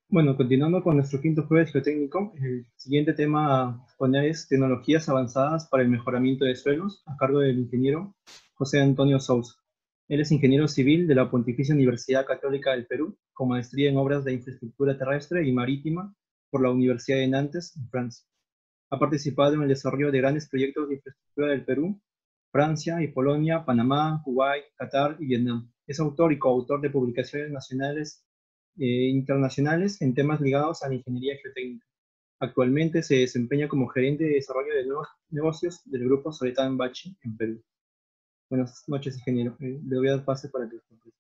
Bueno, continuando con nuestro quinto jueves geotécnico, el siguiente tema a exponer es tecnologías avanzadas para el mejoramiento de suelos, a cargo del ingeniero José Antonio Sousa. Él es ingeniero civil de la Pontificia Universidad Católica del Perú, con maestría en obras de infraestructura terrestre y marítima por la Universidad de Nantes, en Francia. Ha participado en el desarrollo de grandes proyectos de infraestructura del Perú, Francia y Polonia, Panamá, Kuwait, Qatar y Vietnam. Es autor y coautor de publicaciones nacionales e internacionales en temas ligados a la ingeniería geotécnica. Actualmente se desempeña como gerente de desarrollo de nuevos negocios del grupo Soletán Bachi en Perú. Buenas noches, ingeniero. Le voy a dar pase para que lo presente.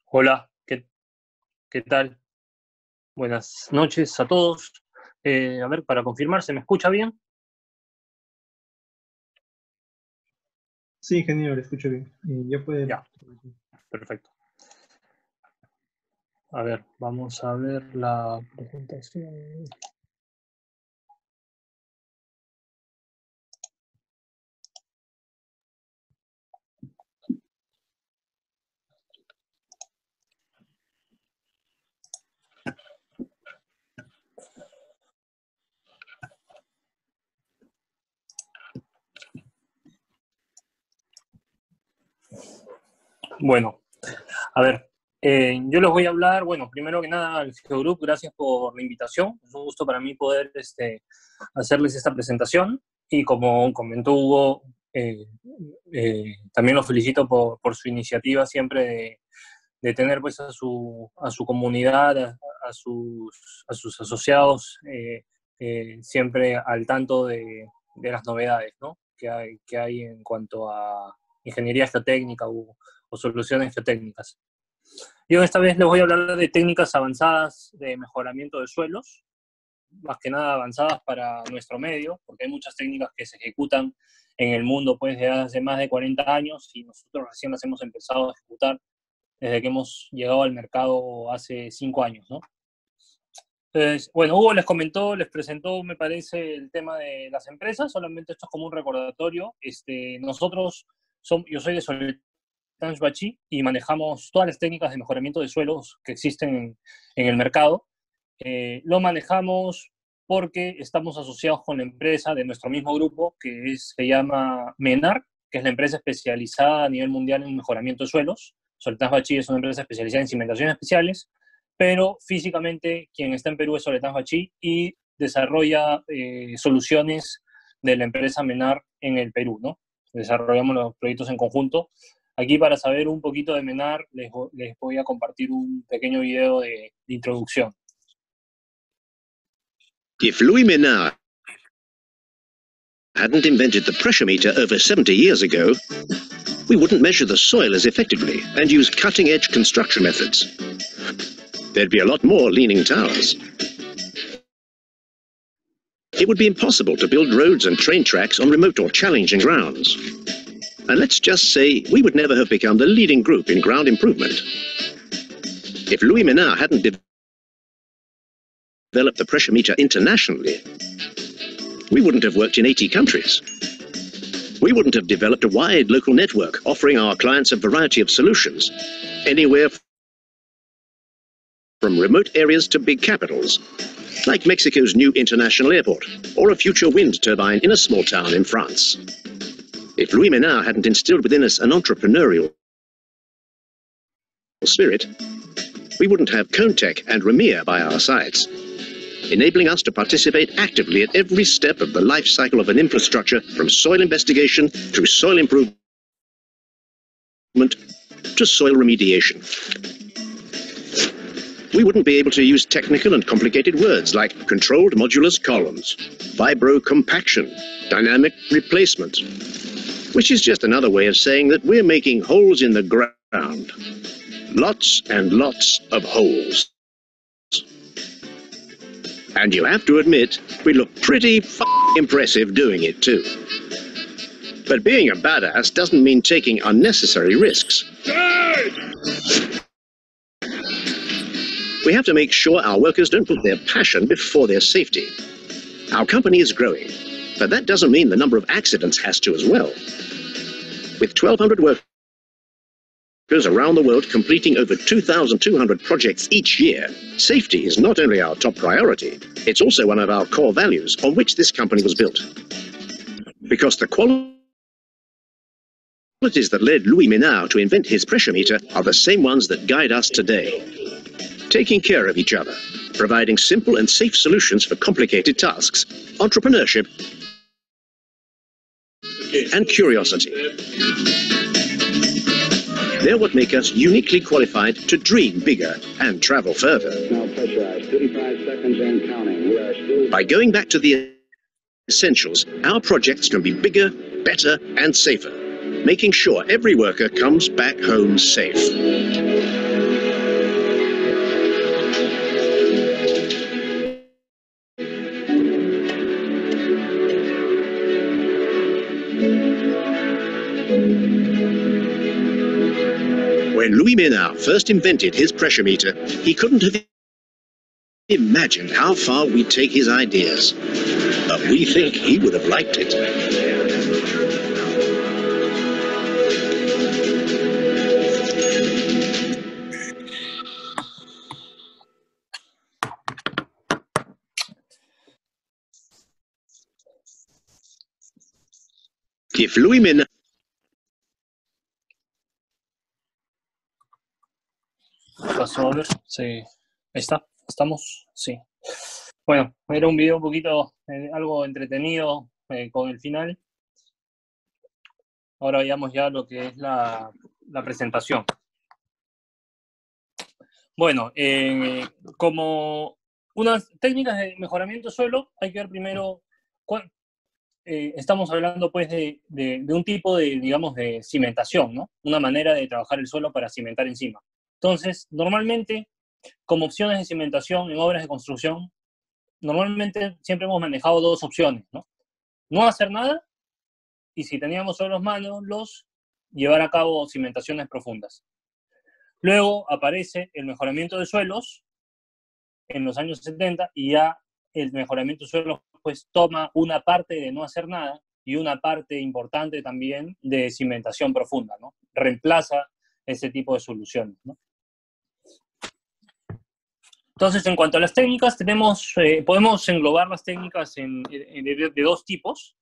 Hola, ¿qué tal? Buenas noches a todos. A ver, para confirmar, ¿se me escucha bien? Sí, ingeniero, le escucho bien. Ya puede. Ya, perfecto. A ver, vamos a ver la presentación. Bueno, a ver, yo les voy a hablar, bueno, primero que nada al Geogroup, gracias por la invitación. Es un gusto para mí poder hacerles esta presentación. Y como comentó Hugo, también lo felicito por su iniciativa siempre de tener pues a su comunidad, a sus asociados siempre al tanto de las novedades, ¿no? que hay en cuanto a ingeniería geotécnica o soluciones geotécnicas. Yo esta vez les voy a hablar de técnicas avanzadas de mejoramiento de suelos, más que nada avanzadas para nuestro medio, porque hay muchas técnicas que se ejecutan en el mundo pues desde hace más de 40 años y nosotros recién las hemos empezado a ejecutar desde que hemos llegado al mercado hace 5 años, ¿no? Entonces, bueno, Hugo les comentó, les presentó, me parece, el tema de las empresas, solamente esto es como un recordatorio. Yo soy de Soletán Bachi y manejamos todas las técnicas de mejoramiento de suelos que existen en el mercado. Lo manejamos porque estamos asociados con la empresa de nuestro mismo grupo, se llama MENAR, que es la empresa especializada a nivel mundial en mejoramiento de suelos. Soletán Bachi es una empresa especializada en cimentaciones especiales, pero físicamente quien está en Perú es Soletán Bachi y desarrolla soluciones de la empresa MENAR en el Perú, ¿no? Desarrollamos los proyectos en conjunto. Aquí para saber un poquito de MENAR les voy a compartir un pequeño video de introducción. If Louis Menard hadn't invented the pressure meter over 70 years ago, we wouldn't measure the soil as effectively and use cutting-edge construction methods. There'd be a lot more leaning towers. It would be impossible to build roads and train tracks on remote or challenging grounds. And let's just say we would never have become the leading group in ground improvement. If Louis Menard hadn't developed the pressure meter internationally, we wouldn't have worked in 80 countries. We wouldn't have developed a wide local network offering our clients a variety of solutions, anywhere from remote areas to big capitals, like Mexico's new international airport, or a future wind turbine in a small town in France. If Louis Menard hadn't instilled within us an entrepreneurial spirit, we wouldn't have Contech and Remir by our sides, enabling us to participate actively at every step of the life cycle of an infrastructure, from soil investigation through soil improvement to soil remediation. We wouldn't be able to use technical and complicated words like controlled modulus columns, vibro-compaction, dynamic replacement, which is just another way of saying that we're making holes in the ground. Lots and lots of holes. And you have to admit, we look pretty impressive doing it too. But being a badass doesn't mean taking unnecessary risks. We have to make sure our workers don't put their passion before their safety. Our company is growing, but that doesn't mean the number of accidents has to as well. With 1,200 workers around the world completing over 2,200 projects each year, safety is not only our top priority, it's also one of our core values on which this company was built. Because the qualities that led Louis Ménard to invent his pressure meter are the same ones that guide us today. Taking care of each other, providing simple and safe solutions for complicated tasks, entrepreneurship, and curiosity. They're what make us uniquely qualified to dream bigger and travel further. Now pressurized, 35 seconds and counting. We are still... By going back to the essentials, our projects can be bigger, better, and safer, making sure every worker comes back home safe. When Louis Ménard first invented his pressure meter, he couldn't have imagined how far we'd take his ideas. But we think he would have liked it. If Louis Ménard... Pasó a ver, sí. Ahí está, ¿estamos? Sí. Bueno, era un video un poquito, algo entretenido con el final. Ahora veamos ya lo que es la presentación. Bueno, como unas técnicas de mejoramiento de suelo, hay que ver primero, estamos hablando pues de un tipo de, digamos, de cimentación, ¿no? Una manera de trabajar el suelo para cimentar encima. Entonces, normalmente, como opciones de cimentación en obras de construcción, normalmente siempre hemos manejado dos opciones, ¿no? No hacer nada, y si teníamos suelos malos, llevar a cabo cimentaciones profundas. Luego aparece el mejoramiento de suelos en los años 70, y ya el mejoramiento de suelos pues toma una parte de no hacer nada y una parte importante también de cimentación profunda, ¿no? Reemplaza ese tipo de soluciones, ¿no? Entonces, en cuanto a las técnicas, podemos englobar las técnicas de dos tipos.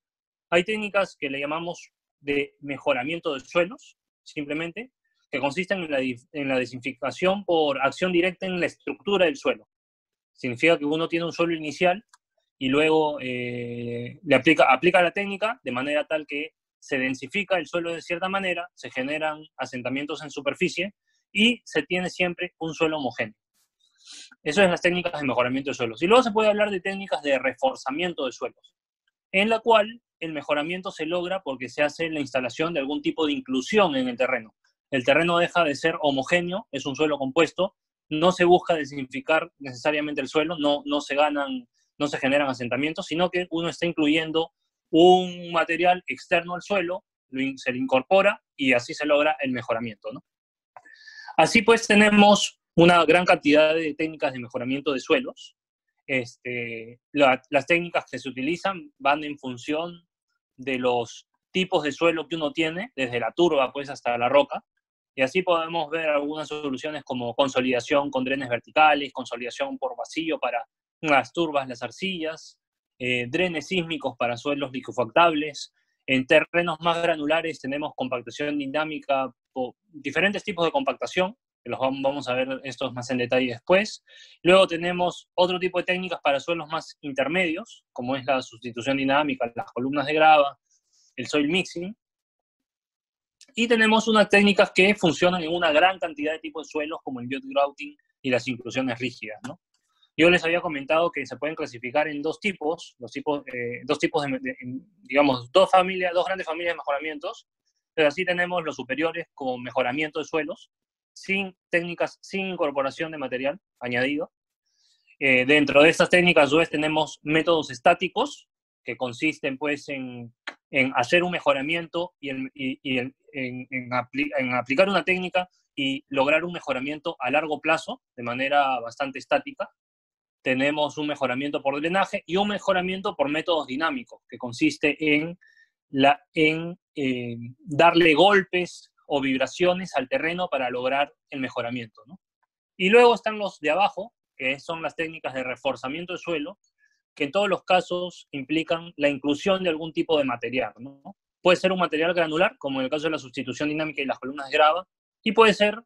Hay técnicas que le llamamos de mejoramiento de suelos, simplemente, que consisten en la desinfectación por acción directa en la estructura del suelo. Significa que uno tiene un suelo inicial y luego le aplica la técnica de manera tal que se densifica el suelo de cierta manera, se generan asentamientos en superficie y se tiene siempre un suelo homogéneo. Eso es las técnicas de mejoramiento de suelos. Y luego se puede hablar de técnicas de reforzamiento de suelos, en la cual el mejoramiento se logra porque se hace la instalación de algún tipo de inclusión en el terreno. El terreno deja de ser homogéneo, es un suelo compuesto, no se busca desinficar necesariamente el suelo, no se generan asentamientos, sino que uno está incluyendo un material externo al suelo, se le incorpora y así se logra el mejoramiento, ¿no? Así pues tenemos una gran cantidad de técnicas de mejoramiento de suelos. Las técnicas que se utilizan van en función de los tipos de suelo que uno tiene, desde la turba pues hasta la roca, y así podemos ver algunas soluciones como consolidación con drenes verticales, consolidación por vacío para las turbas, las arcillas, drenes sísmicos para suelos liquefactables. En terrenos más granulares tenemos compactación dinámica, diferentes tipos de compactación, que los vamos a ver estos más en detalle después. Luego tenemos otro tipo de técnicas para suelos más intermedios, como es la sustitución dinámica, las columnas de grava, el soil mixing. Y tenemos unas técnicas que funcionan en una gran cantidad de tipos de suelos, como el guyot grouting y las inclusiones rígidas, ¿no? Yo les había comentado que se pueden clasificar en dos grandes familias de mejoramientos, pero así tenemos los superiores como mejoramiento de suelos, sin incorporación de material añadido. Dentro de estas técnicas, a su vez, tenemos métodos estáticos, que consisten pues en hacer un mejoramiento y en aplicar una técnica y lograr un mejoramiento a largo plazo, de manera bastante estática. Tenemos un mejoramiento por drenaje y un mejoramiento por métodos dinámicos, que consiste en darle golpes o vibraciones al terreno para lograr el mejoramiento, ¿no? Y luego están los de abajo, que son las técnicas de reforzamiento del suelo, que en todos los casos implican la inclusión de algún tipo de material, ¿no? Puede ser un material granular, como en el caso de la sustitución dinámica y las columnas de grava, y puede ser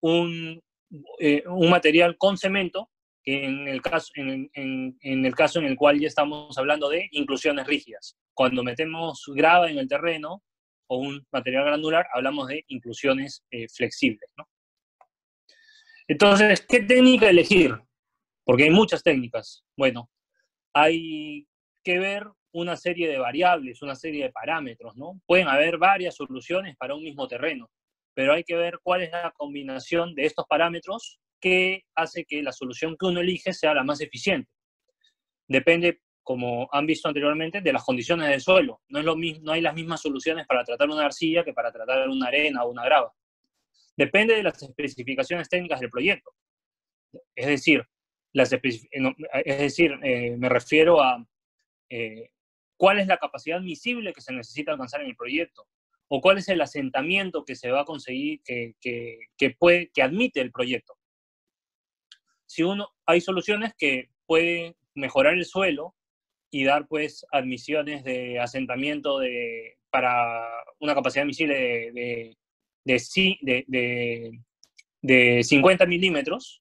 un material con cemento, en el caso en el cual ya estamos hablando de inclusiones rígidas. Cuando metemos grava en el terreno o un material granular, hablamos de inclusiones flexibles, ¿no? Entonces, ¿qué técnica elegir? Porque hay muchas técnicas. Bueno, hay que ver una serie de variables, una serie de parámetros, ¿no? Pueden haber varias soluciones para un mismo terreno, pero hay que ver cuál es la combinación de estos parámetros que hace que la solución que uno elige sea la más eficiente. Depende, como han visto anteriormente, de las condiciones del suelo. No es lo mismo, no hay las mismas soluciones para tratar una arcilla que para tratar una arena o una grava. Depende de las especificaciones técnicas del proyecto. Es decir, me refiero a cuál es la capacidad admisible que se necesita alcanzar en el proyecto, o cuál es el asentamiento que se va a conseguir, que admite el proyecto. Hay soluciones que pueden mejorar el suelo y dar pues admisiones de asentamiento para una capacidad admisible de 50 milímetros,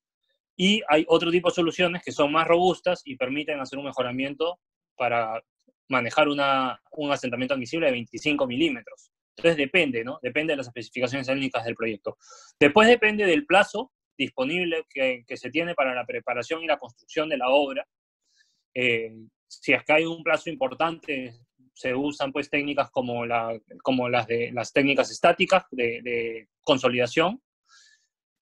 y hay otro tipo de soluciones que son más robustas y permiten hacer un mejoramiento para manejar un asentamiento admisible de 25 milímetros. Entonces depende, ¿no? Depende de las especificaciones técnicas del proyecto. Después depende del plazo disponible que se tiene para la preparación y la construcción de la obra. Si es que hay un plazo importante, se usan pues técnicas como las técnicas estáticas de consolidación,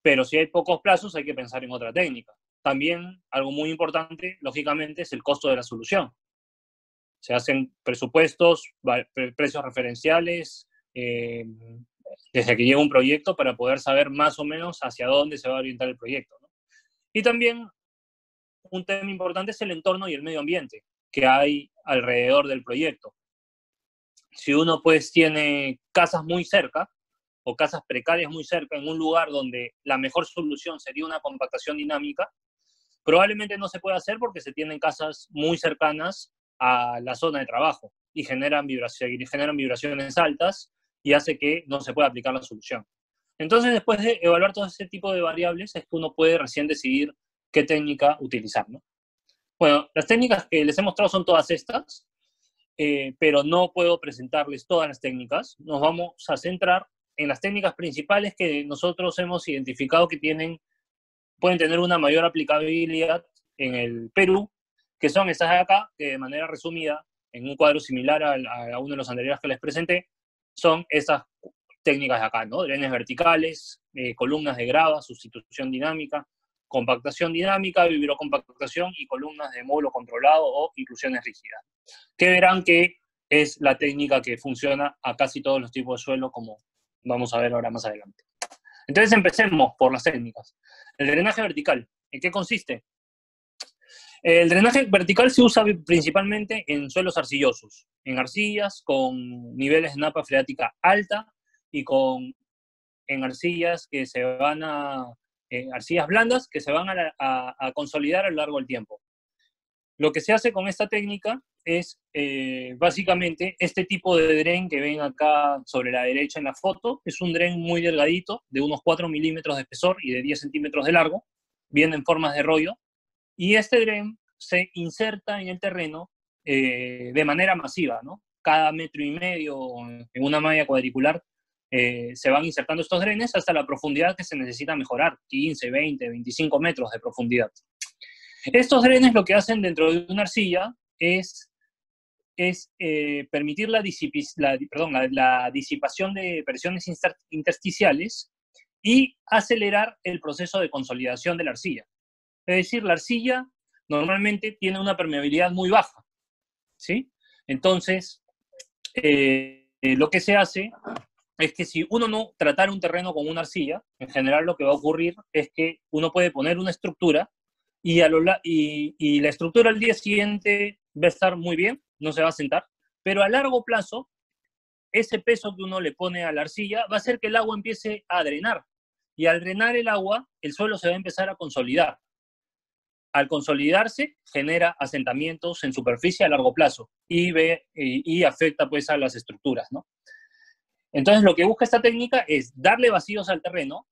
pero si hay pocos plazos hay que pensar en otra técnica. También algo muy importante, lógicamente, es el costo de la solución. Se hacen presupuestos, precios referenciales, desde que llega un proyecto para poder saber más o menos hacia dónde se va a orientar el proyecto, ¿no? Y también un tema importante es el entorno y el medio ambiente que hay alrededor del proyecto. Si uno pues tiene casas muy cerca o casas precarias muy cerca en un lugar donde la mejor solución sería una compactación dinámica, probablemente no se pueda hacer porque se tienen casas muy cercanas a la zona de trabajo y generan vibraciones altas y hace que no se pueda aplicar la solución. Entonces, después de evaluar todo ese tipo de variables, es que uno puede recién decidir qué técnica utilizar, ¿no? Bueno, las técnicas que les he mostrado son todas estas, pero no puedo presentarles todas las técnicas. Nos vamos a centrar en las técnicas principales que nosotros hemos identificado que pueden tener una mayor aplicabilidad en el Perú, que son estas de acá, que de manera resumida, en un cuadro similar a uno de los anteriores que les presenté, son estas técnicas de acá, ¿no? Drenes verticales, columnas de grava, sustitución dinámica, compactación dinámica, vibrocompactación y columnas de módulo controlado o inclusiones rígidas. Que verán que es la técnica que funciona a casi todos los tipos de suelo, como vamos a ver ahora más adelante. Entonces empecemos por las técnicas. El drenaje vertical, ¿en qué consiste? El drenaje vertical se usa principalmente en suelos arcillosos, en arcillas con niveles de napa freática alta y en arcillas que se van arcillas blandas que se van a consolidar a lo largo del tiempo. Lo que se hace con esta técnica es básicamente este tipo de dren que ven acá sobre la derecha en la foto. Es un dren muy delgadito, de unos 4 milímetros de espesor y de 10 centímetros de largo, viene en formas de rollo, y este dren se inserta en el terreno de manera masiva, ¿no? Cada 1,5 metros en una malla cuadricular se van insertando estos drenes hasta la profundidad que se necesita mejorar, 15, 20, 25 metros de profundidad. Estos drenes lo que hacen dentro de una arcilla es permitir la disipación de presiones intersticiales y acelerar el proceso de consolidación de la arcilla. Es decir, la arcilla normalmente tiene una permeabilidad muy baja, ¿sí? Entonces, lo que se hace es que si uno no tratara un terreno con una arcilla, en general lo que va a ocurrir es que uno puede poner una estructura y la estructura al día siguiente va a estar muy bien, no se va a sentar, Pero a largo plazo, ese peso que uno le pone a la arcilla va a hacer que el agua empiece a drenar. Y al drenar el agua, el suelo se va a empezar a consolidar. Al consolidarse, genera asentamientos en superficie a largo plazo y afecta pues a las estructuras, ¿no? Entonces, lo que busca esta técnica es darle vacíos al terreno,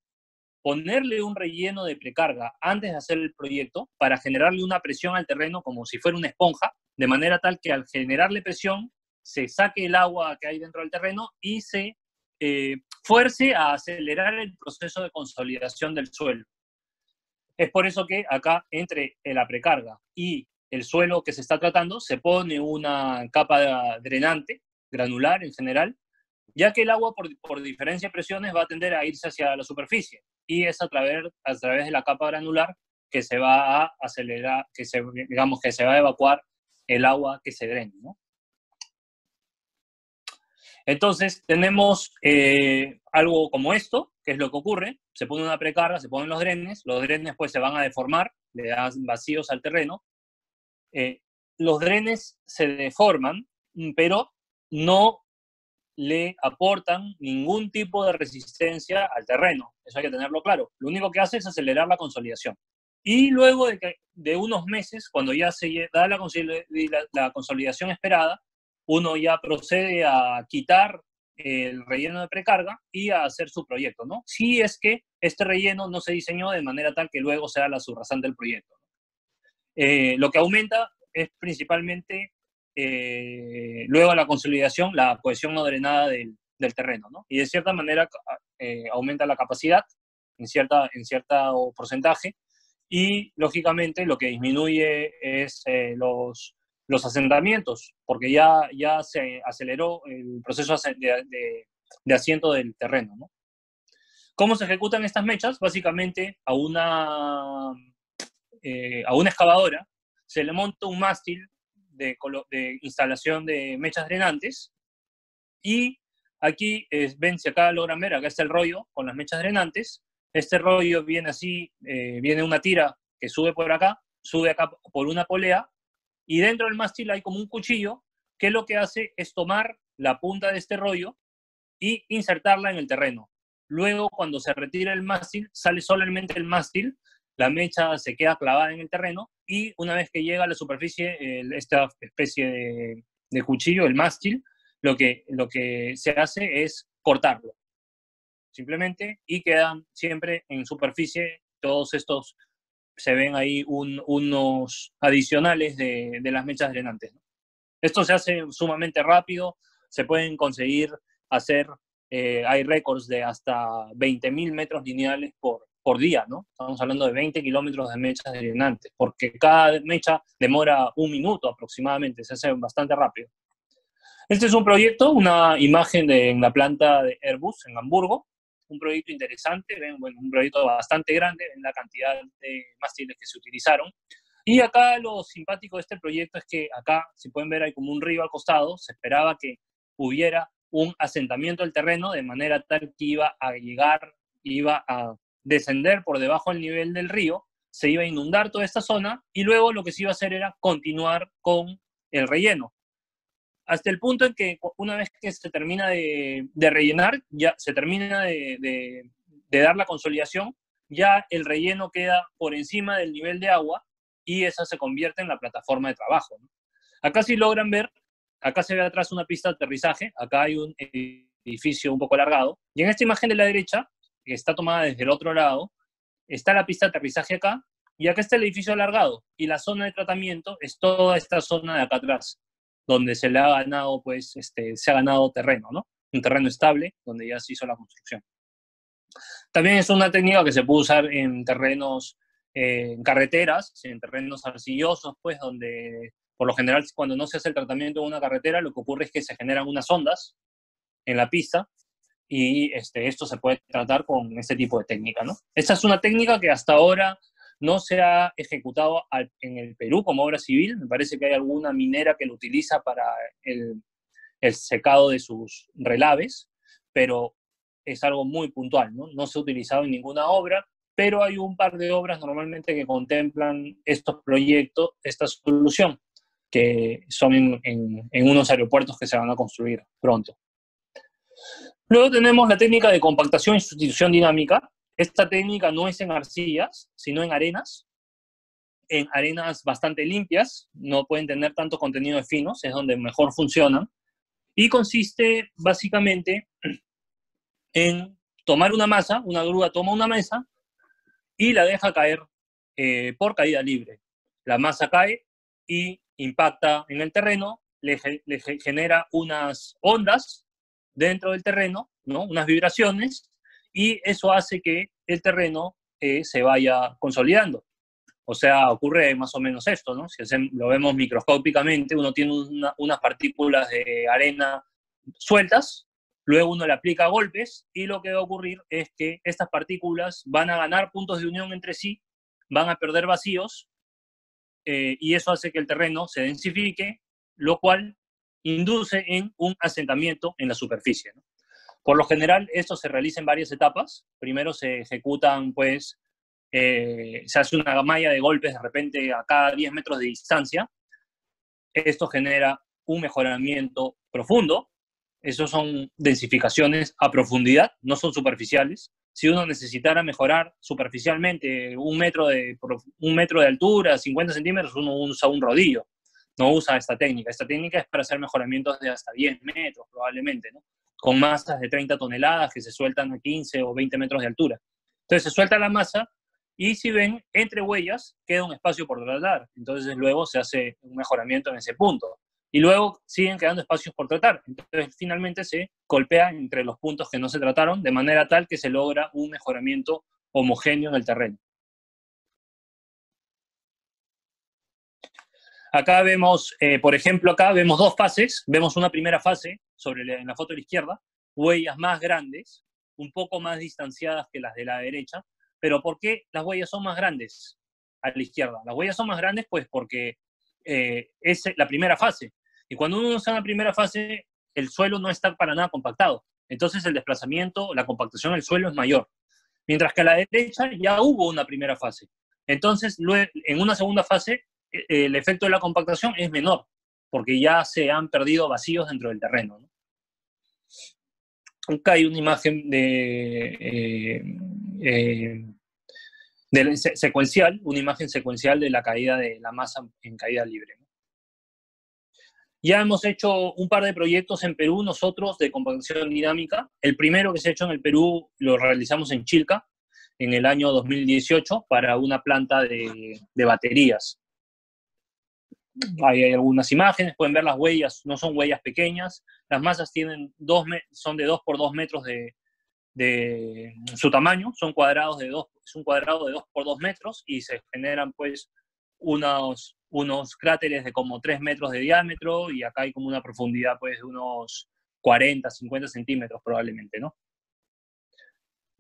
ponerle un relleno de precarga antes de hacer el proyecto para generarle una presión al terreno como si fuera una esponja, de manera tal que al generarle presión se saque el agua que hay dentro del terreno y se fuerce a acelerar el proceso de consolidación del suelo. Es por eso que acá, entre la precarga y el suelo que se está tratando, se pone una capa drenante, granular en general, ya que el agua, por diferencia de presiones, va a tender a irse hacia la superficie. Y es a través de la capa granular que se va a acelerar, que se va a evacuar el agua que se drene, ¿no? Entonces, tenemos algo como esto, que es lo que ocurre. Se pone una precarga, se ponen los drenes pues se van a deformar, le dan vacíos al terreno. Los drenes se deforman, pero no le aportan ningún tipo de resistencia al terreno. Eso hay que tenerlo claro. Lo único que hace es acelerar la consolidación. Y luego de unos meses, cuando ya se da la consolidación esperada, uno ya procede a quitar el relleno de precarga y a hacer su proyecto, ¿no? Si es que este relleno no se diseñó de manera tal que luego sea la subrasante del proyecto. Lo que aumenta es principalmente, luego de la consolidación, la cohesión no drenada del terreno, ¿no? Y de cierta manera aumenta la capacidad en cierto porcentaje y, lógicamente, lo que disminuye es los asentamientos, porque ya se aceleró el proceso de asiento del terreno, ¿no? ¿Cómo se ejecutan estas mechas? Básicamente a una excavadora se le monta un mástil de instalación de mechas drenantes y aquí, ven, si acá logran ver, acá está el rollo con las mechas drenantes. Este rollo viene así, viene una tira que sube acá por una polea, y dentro del mástil hay como un cuchillo que lo que hace es tomar la punta de este rollo y insertarla en el terreno. Luego, cuando se retira el mástil, sale solamente el mástil, la mecha se queda clavada en el terreno y una vez que llega a la superficie, esta especie de cuchillo, el mástil, lo que se hace es cortarlo, simplemente, y quedan siempre en superficie todos estos. Se ven ahí unos adicionales de las mechas drenantes, ¿no? Esto se hace sumamente rápido, se pueden conseguir hay récords de hasta 20.000 metros lineales por día, ¿no? Estamos hablando de 20 kilómetros de mechas drenantes, porque cada mecha demora 1 minuto aproximadamente, se hace bastante rápido. Este es un proyecto, una imagen en la planta de Airbus en Hamburgo, un proyecto interesante, ven, bueno, un proyecto bastante grande en la cantidad de mástiles que se utilizaron. Y acá lo simpático de este proyecto es que acá, si pueden ver, hay como un río al costado. Se esperaba que hubiera un asentamiento del terreno de manera tal que iba a descender por debajo del nivel del río, se iba a inundar toda esta zona y luego lo que se iba a hacer era continuar con el relleno. Hasta el punto en que una vez que se termina de rellenar, ya se termina de dar la consolidación, ya el relleno queda por encima del nivel de agua y esa se convierte en la plataforma de trabajo, ¿no? Acá sí logran ver, acá se ve atrás una pista de aterrizaje, acá hay un edificio un poco alargado, y en esta imagen de la derecha, que está tomada desde el otro lado, está la pista de aterrizaje acá, y acá está el edificio alargado, y la zona de tratamiento es toda esta zona de acá atrás, donde se le ha ganado, pues, se ha ganado terreno, ¿no? Un terreno estable, donde ya se hizo la construcción. También es una técnica que se puede usar en terrenos, en carreteras, en terrenos arcillosos, pues, donde, por lo general, cuando no se hace el tratamiento de una carretera, lo que ocurre es que se generan unas ondas en la pista, y esto se puede tratar con este tipo de técnica, ¿no? Esta es una técnica que hasta ahora no se ha ejecutado en el Perú como obra civil. Me parece que hay alguna minera que lo utiliza para el secado de sus relaves, pero es algo muy puntual, ¿no? No se ha utilizado en ninguna obra, pero hay un par de obras normalmente que contemplan estos proyectos, esta solución. que son en unos aeropuertos que se van a construir pronto. Luego tenemos la técnica de compactación y sustitución dinámica. Esta técnica no es en arcillas, sino en arenas bastante limpias, no pueden tener tanto contenido de finos, es donde mejor funcionan, y consiste básicamente en tomar una masa, una grúa toma una mesa y la deja caer por caída libre. La masa cae y impacta en el terreno, le genera unas ondas dentro del terreno, ¿no? Unas vibraciones, y eso hace que el terreno se vaya consolidando. O sea, ocurre más o menos esto, ¿no? Si lo vemos microscópicamente, uno tiene unas partículas de arena sueltas, luego uno le aplica golpes y lo que va a ocurrir es que estas partículas van a ganar puntos de unión entre sí, van a perder vacíos y eso hace que el terreno se densifique, lo cual induce en un asentamiento en la superficie, ¿no? Por lo general, esto se realiza en varias etapas. Primero se ejecutan, pues, se hace una malla de golpes de repente a cada 10 metros de distancia. Esto genera un mejoramiento profundo. Esos son densificaciones a profundidad, no son superficiales. Si uno necesitara mejorar superficialmente un metro de altura, 50 centímetros, uno usa un rodillo. No usa esta técnica. Esta técnica es para hacer mejoramientos de hasta 10 metros probablemente, ¿no? Con masas de 30 toneladas que se sueltan a 15 o 20 metros de altura. Entonces se suelta la masa y si ven, entre huellas queda un espacio por tratar. Entonces luego se hace un mejoramiento en ese punto. Y luego siguen quedando espacios por tratar. Entonces finalmente se golpea entre los puntos que no se trataron de manera tal que se logra un mejoramiento homogéneo en el terreno. Acá vemos, por ejemplo, acá vemos dos fases. Vemos una primera fase, en la foto de la izquierda, huellas más grandes, un poco más distanciadas que las de la derecha. Pero ¿por qué las huellas son más grandes a la izquierda? Las huellas son más grandes pues porque es la primera fase. Y cuando uno está en la primera fase, el suelo no está para nada compactado. Entonces el desplazamiento, la compactación del suelo es mayor. Mientras que a la derecha ya hubo una primera fase. Entonces, en una segunda fase, el efecto de la compactación es menor, porque ya se han perdido vacíos dentro del terreno, ¿no? Acá hay una imagen secuencial, una imagen secuencial de la caída de la masa en caída libre, ¿no? Ya hemos hecho un par de proyectos en Perú nosotros de compactación dinámica. El primero que se ha hecho en el Perú lo realizamos en Chilca en el año 2018 para una planta de baterías. Hay algunas imágenes, pueden ver las huellas, no son huellas pequeñas, las masas tienen son de 2 por 2 metros de su tamaño, es un cuadrado de 2 por 2 metros y se generan pues unos cráteres de como 3 metros de diámetro y acá hay como una profundidad pues de unos 40, 50 centímetros probablemente, ¿no?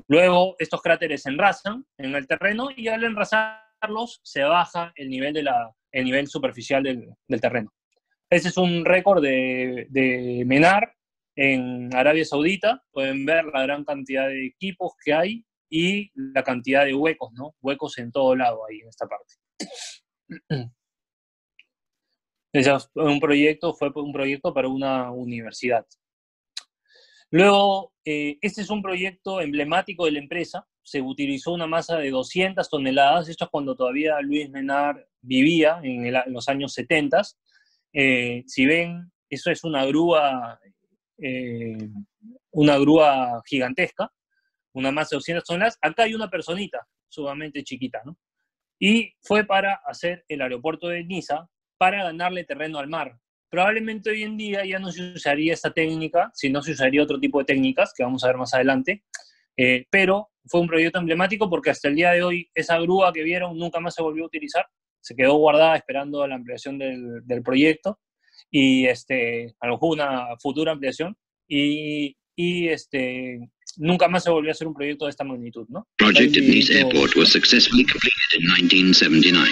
Luego estos cráteres se enrasan en el terreno y al enrasarlos se baja el nivel superficial del terreno. Ese es un récord de MENAR en Arabia Saudita. Pueden ver la gran cantidad de equipos que hay y la cantidad de huecos, ¿no? Huecos en todo lado ahí en esta parte. Fue un proyecto para una universidad. Luego, este es un proyecto emblemático de la empresa. Se utilizó una masa de 200 toneladas. Esto es cuando todavía Luis MENAR vivía en los años 70. Si ven, eso es una grúa gigantesca, una masa de 200 toneladas. Acá hay una personita sumamente chiquita, ¿no? Y fue para hacer el aeropuerto de Niza, para ganarle terreno al mar. Probablemente hoy en día ya no se usaría esta técnica, sino se usaría otro tipo de técnicas que vamos a ver más adelante, pero fue un proyecto emblemático porque hasta el día de hoy esa grúa que vieron nunca más se volvió a utilizar, se quedó guardada esperando la ampliación del proyecto y alguna futura ampliación y nunca más se volvió a hacer un proyecto de esta magnitud, ¿no? Project at Nice Airport was successfully completed in 1979.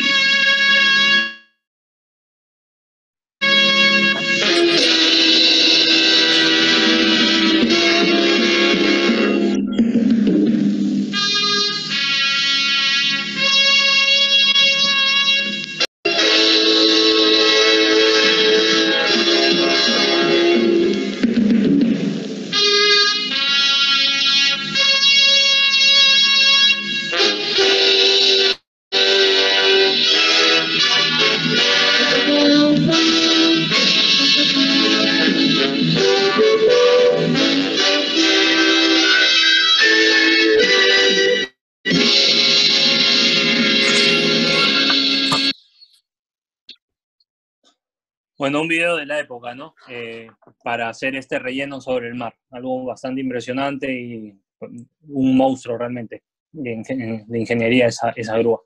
Bueno, un video de la época, ¿no? Para hacer este relleno sobre el mar. Algo bastante impresionante y un monstruo realmente de ingeniería esa grúa.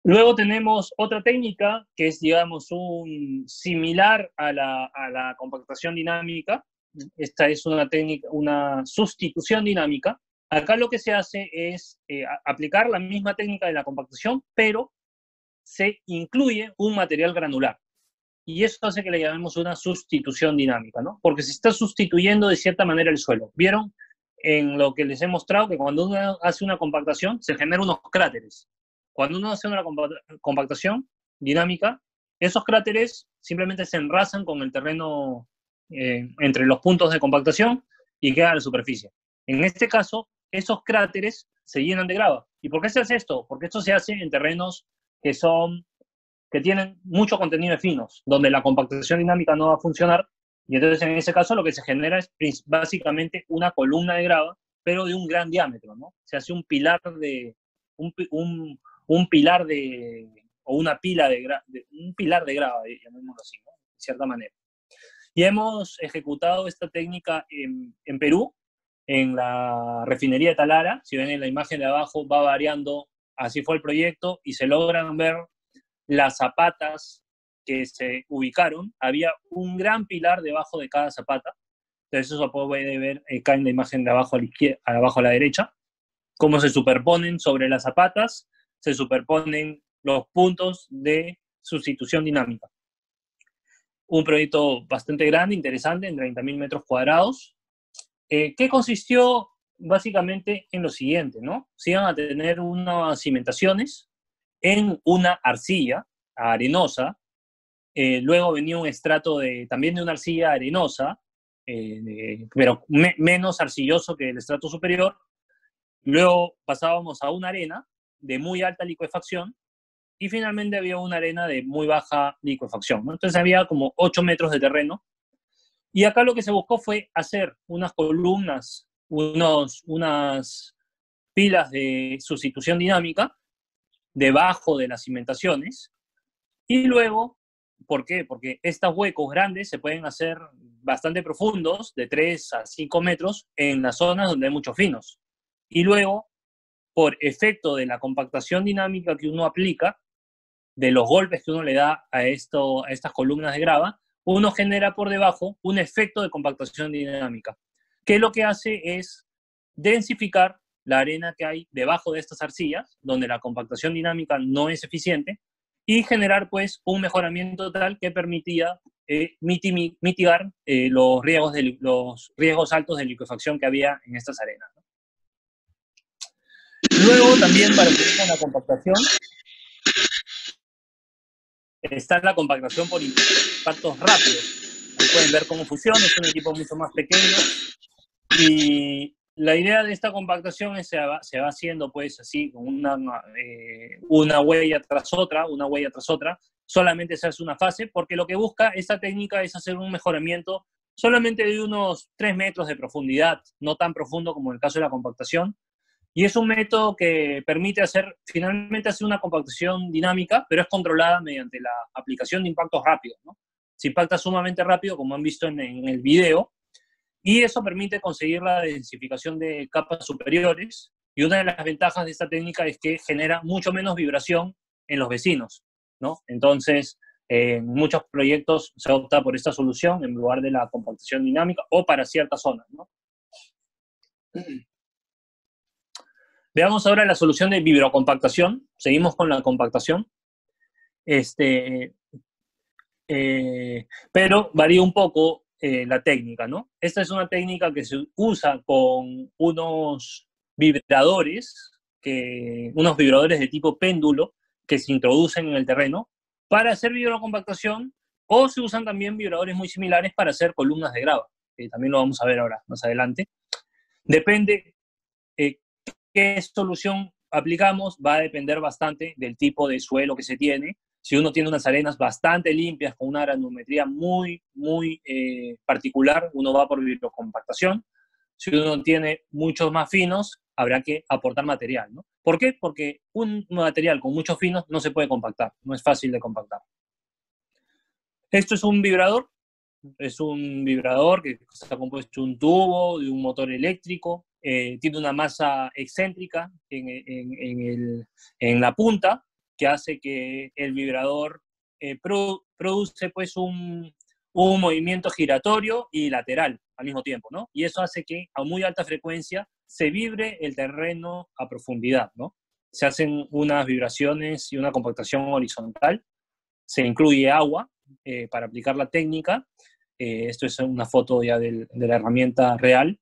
Luego tenemos otra técnica que es, digamos, similar a la compactación dinámica. Esta es una técnica, una sustitución dinámica. Acá lo que se hace es aplicar la misma técnica de la compactación, pero se incluye un material granular. Y eso hace que le llamemos una sustitución dinámica, ¿no? Porque se está sustituyendo de cierta manera el suelo. ¿Vieron en lo que les he mostrado que cuando uno hace una compactación se generan unos cráteres? Cuando uno hace una compactación dinámica, esos cráteres simplemente se enrasan con el terreno entre los puntos de compactación y queda a la superficie. En este caso, esos cráteres se llenan de grava. ¿Y por qué se hace esto? Porque esto se hace en terrenos que tienen mucho contenido de finos, donde la compactación dinámica no va a funcionar, y entonces en ese caso lo que se genera es básicamente una columna de grava, pero de un gran diámetro, ¿no? Se hace un pilar de o una pila un pilar de grava, llamémoslo así, ¿no? De cierta manera. Y hemos ejecutado esta técnica en Perú, en la refinería de Talara. Si ven en la imagen de abajo, va variando, así fue el proyecto, y se logran ver las zapatas que se ubicaron. Había un gran pilar debajo de cada zapata. Entonces eso se puede ver acá en la imagen de abajo a la izquierda, abajo a la derecha, cómo se superponen sobre las zapatas, se superponen los puntos de sustitución dinámica. Un proyecto bastante grande, interesante, en 30.000 metros cuadrados, que consistió básicamente en lo siguiente, ¿no? Se iban a tener unas cimentaciones en una arcilla arenosa, luego venía un estrato también de una arcilla arenosa, pero menos arcilloso que el estrato superior. Luego pasábamos a una arena de muy alta licuefacción y finalmente había una arena de muy baja licuefacción, ¿no? Entonces había como 8 metros de terreno. Y acá lo que se buscó fue hacer unas columnas, unas pilas de sustitución dinámica debajo de las cimentaciones. Y luego, ¿por qué? Porque estos huecos grandes se pueden hacer bastante profundos, de 3 a 5 metros, en las zonas donde hay muchos finos. Y luego, por efecto de la compactación dinámica que uno aplica, de los golpes que uno le da a estas columnas de grava, uno genera por debajo un efecto de compactación dinámica, que lo que hace es densificar la arena que hay debajo de estas arcillas, donde la compactación dinámica no es eficiente, y generar pues un mejoramiento tal que permitía mitigar los riesgos altos de liquefacción que había en estas arenas, ¿no? Luego también para hacer la compactación está la compactación por impactos rápidos. Ahí pueden ver cómo funciona, es un equipo mucho más pequeño. Y la idea de esta compactación se va haciendo pues así, con una huella tras otra, solamente se hace una fase, porque lo que busca esta técnica es hacer un mejoramiento solamente de unos 3 metros de profundidad, no tan profundo como en el caso de la compactación. Y es un método que permite finalmente hacer una compactación dinámica, pero es controlada mediante la aplicación de impactos rápidos, ¿no? Se impacta sumamente rápido, como han visto en el video, y eso permite conseguir la densificación de capas superiores. Y una de las ventajas de esta técnica es que genera mucho menos vibración en los vecinos, ¿no? Entonces, en muchos proyectos se opta por esta solución en lugar de la compactación dinámica o para ciertas zonas, ¿no? Veamos ahora la solución de vibrocompactación. Seguimos con la compactación. Pero varía un poco la técnica, ¿no? Esta es una técnica que se usa con unos vibradores de tipo péndulo que se introducen en el terreno para hacer vibrocompactación, o se usan también vibradores muy similares para hacer columnas de grava, que también lo vamos a ver ahora, más adelante. Depende qué solución aplicamos, va a depender bastante del tipo de suelo que se tiene. Si uno tiene unas arenas bastante limpias, con una granulometría muy particular, uno va por vibrocompactación. Si uno tiene muchos más finos, habrá que aportar material, ¿no? ¿Por qué? Porque un material con muchos finos no se puede compactar, no es fácil de compactar. Esto es un vibrador que está compuesto de un tubo, de un motor eléctrico, tiene una masa excéntrica en la punta, que hace que el vibrador produce pues un movimiento giratorio y lateral al mismo tiempo, ¿no? Y eso hace que a muy alta frecuencia se vibre el terreno a profundidad, ¿no? Se hacen unas vibraciones y una compactación horizontal, se incluye agua para aplicar la técnica. Esto es una foto ya de la herramienta real.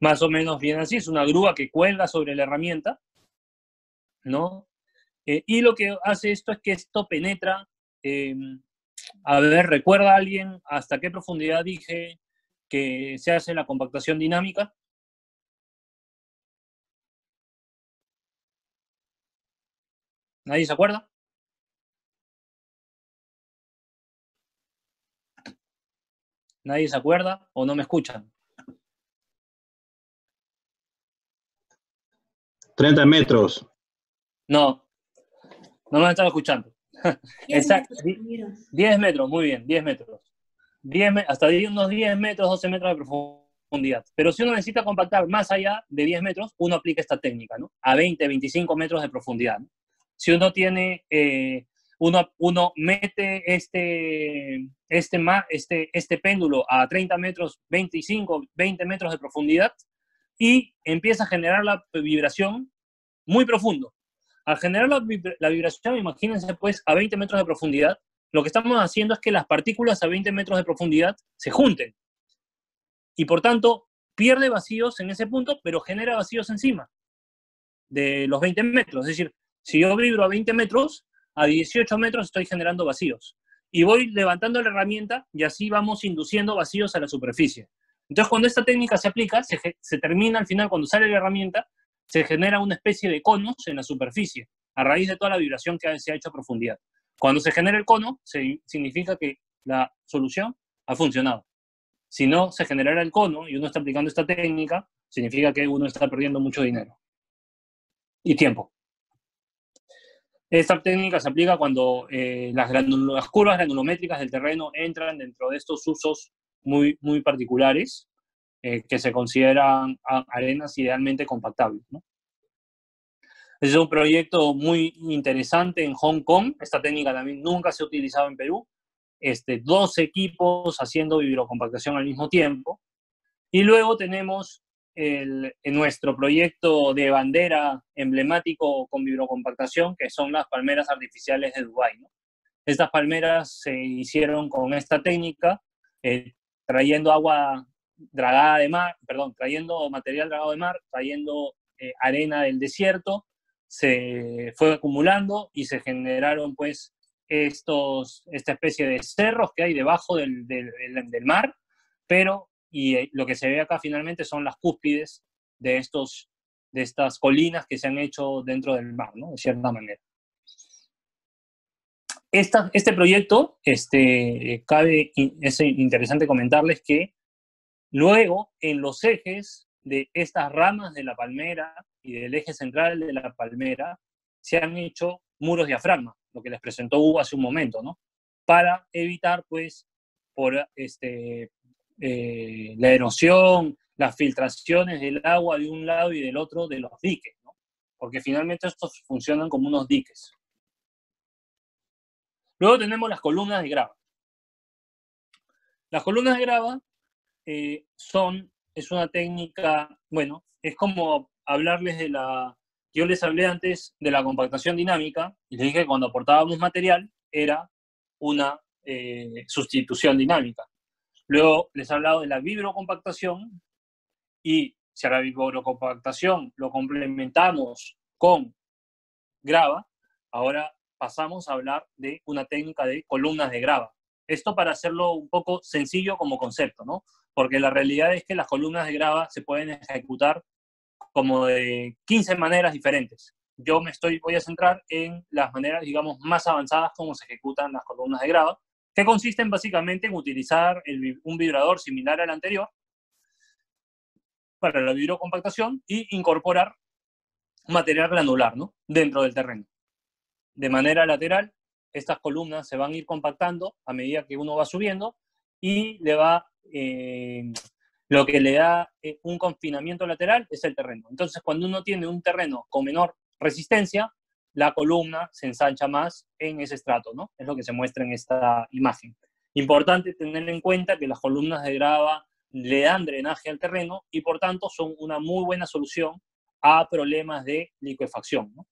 Más o menos bien así, es una grúa que cuelga sobre la herramienta, ¿no? Y lo que hace esto es que esto penetra, a ver, ¿recuerda alguien hasta qué profundidad dije que se hace la compactación dinámica? ¿Nadie se acuerda? ¿Nadie se acuerda o no me escuchan? 30 metros. No, no me están escuchando. 10 Exacto. metros. 10 metros, muy bien, 10 metros. Hasta unos 10 metros, 12 metros de profundidad. Pero si uno necesita compactar más allá de 10 metros, uno aplica esta técnica, ¿no? A 20, 25 metros de profundidad, ¿no? Si uno tiene, uno mete este péndulo a 30 metros, 25, 20 metros de profundidad y empieza a generar la vibración muy profundo. Al generar la vibración, imagínense pues a 20 metros de profundidad, lo que estamos haciendo es que las partículas a 20 metros de profundidad se junten. Y por tanto, pierde vacíos en ese punto, pero genera vacíos encima de los 20 metros. Es decir, si yo vibro a 20 metros, a 18 metros estoy generando vacíos. Y voy levantando la herramienta y así vamos induciendo vacíos a la superficie. Entonces, cuando esta técnica se aplica, se termina al final, cuando sale la herramienta, se genera una especie de conos en la superficie, a raíz de toda la vibración que se ha hecho a profundidad. Cuando se genera el cono, significa que la solución ha funcionado. Si no se generara el cono y uno está aplicando esta técnica, significa que uno está perdiendo mucho dinero y tiempo. Esta técnica se aplica cuando las curvas granulométricas del terreno entran dentro de estos usos muy, muy particulares que se consideran arenas idealmente compactables, ¿no? Es un proyecto muy interesante en Hong Kong. Esta técnica también nunca se ha utilizado en Perú. 2 equipos haciendo vibrocompactación al mismo tiempo. Y luego tenemos en nuestro proyecto de bandera emblemático con vibrocompactación, que son las palmeras artificiales de Dubái, ¿no? Estas palmeras se hicieron con esta técnica, trayendo agua dragada de mar, trayendo material dragado de mar, trayendo arena del desierto, se fue acumulando y se generaron pues esta especie de cerros que hay debajo del mar, pero lo que se ve acá finalmente son las cúspides de estas colinas que se han hecho dentro del mar, ¿no? De cierta manera. Este proyecto, es interesante comentarles que luego en los ejes de estas ramas de la palmera y del eje central de la palmera se han hecho muros diafragma, lo que les presentó Hugo hace un momento, ¿no? Para evitar, pues, la erosión, las filtraciones del agua de un lado y del otro de los diques, ¿no? Porque finalmente estos funcionan como unos diques. Luego tenemos las columnas de grava. Las columnas de grava es una técnica, bueno, es como hablarles yo les hablé antes de la compactación dinámica, y les dije que cuando aportábamos material era una sustitución dinámica. Luego les he hablado de la vibrocompactación, y si a la vibrocompactación lo complementamos con grava, ahora pasamos a hablar de una técnica de columnas de grava. Esto para hacerlo un poco sencillo como concepto, ¿no? Porque la realidad es que las columnas de grava se pueden ejecutar como de 15 maneras diferentes. Yo voy a centrar en las maneras, digamos, más avanzadas como se ejecutan las columnas de grava, que consisten básicamente en utilizar un vibrador similar al anterior para la vibrocompactación y incorporar material granular, ¿no? Dentro del terreno, de manera lateral estas columnas se van a ir compactando a medida que uno va subiendo y le va, lo que le da un confinamiento lateral es el terreno. Entonces, cuando uno tiene un terreno con menor resistencia, la columna se ensancha más en ese estrato, ¿no? Es lo que se muestra en esta imagen. Importante tener en cuenta que las columnas de grava le dan drenaje al terreno y por tanto son una muy buena solución a problemas de liquefacción, ¿no?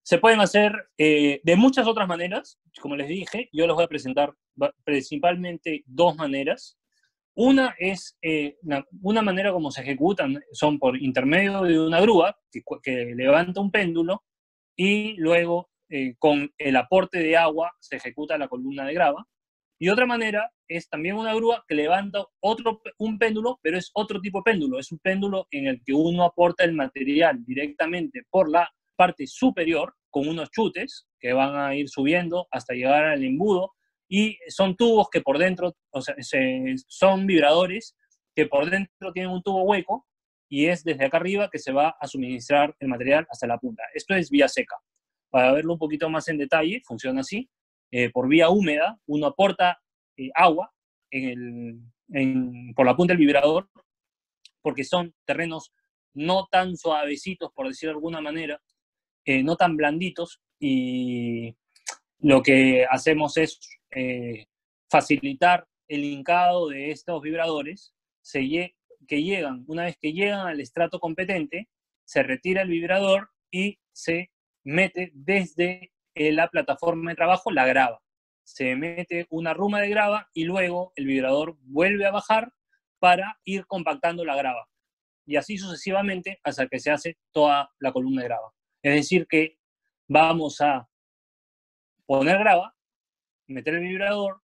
Se pueden hacer de muchas otras maneras, como les dije, yo les voy a presentar principalmente dos maneras. Una es, una manera como se ejecutan son por intermedio de una grúa que levanta un péndulo y luego con el aporte de agua se ejecuta la columna de grava. Y otra manera es también una grúa que levanta un péndulo, pero es otro tipo de péndulo. Es un péndulo en el que uno aporta el material directamente por la parte superior con unos chutes que van a ir subiendo hasta llegar al embudo. Y son tubos que por dentro, o sea, son vibradores que por dentro tienen un tubo hueco y es desde acá arriba que se va a suministrar el material hasta la punta. Esto es vía seca. Para verlo un poquito más en detalle, funciona así. Por vía húmeda, uno aporta agua por la punta del vibrador, porque son terrenos no tan suavecitos, por decirlo de alguna manera, no tan blanditos, y lo que hacemos es facilitar el hincado de estos vibradores, una vez que llegan al estrato competente, se retira el vibrador y se mete desde la plataforma de trabajo la grava. Se mete una ruma de grava y luego el vibrador vuelve a bajar para ir compactando la grava. Y así sucesivamente hasta que se hace toda la columna de grava. Es decir que vamos a poner grava, meter el vibrador,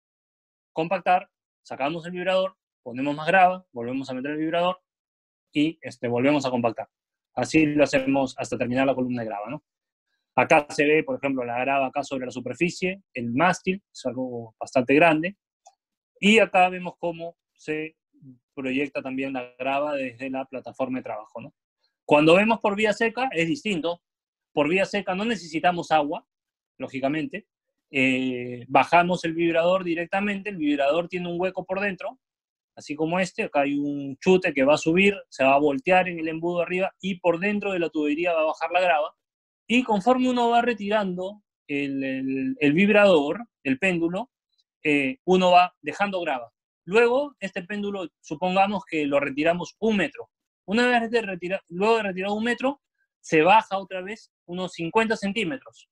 compactar, sacamos el vibrador, ponemos más grava, volvemos a meter el vibrador y volvemos a compactar. Así lo hacemos hasta terminar la columna de grava, ¿no? Acá se ve, por ejemplo, la grava acá sobre la superficie, el mástil, es algo bastante grande. Y acá vemos cómo se proyecta también la grava desde la plataforma de trabajo, ¿no? Cuando vemos por vía seca es distinto. Por vía seca no necesitamos agua, lógicamente. Bajamos el vibrador directamente, el vibrador tiene un hueco por dentro, así como acá hay un chute que va a subir, se va a voltear en el embudo arriba y por dentro de la tubería va a bajar la grava. Y conforme uno va retirando el vibrador, el péndulo, uno va dejando grava. Luego, este péndulo, supongamos que lo retiramos 1 metro. Una vez luego de retirado 1 metro, se baja otra vez unos 50 centímetros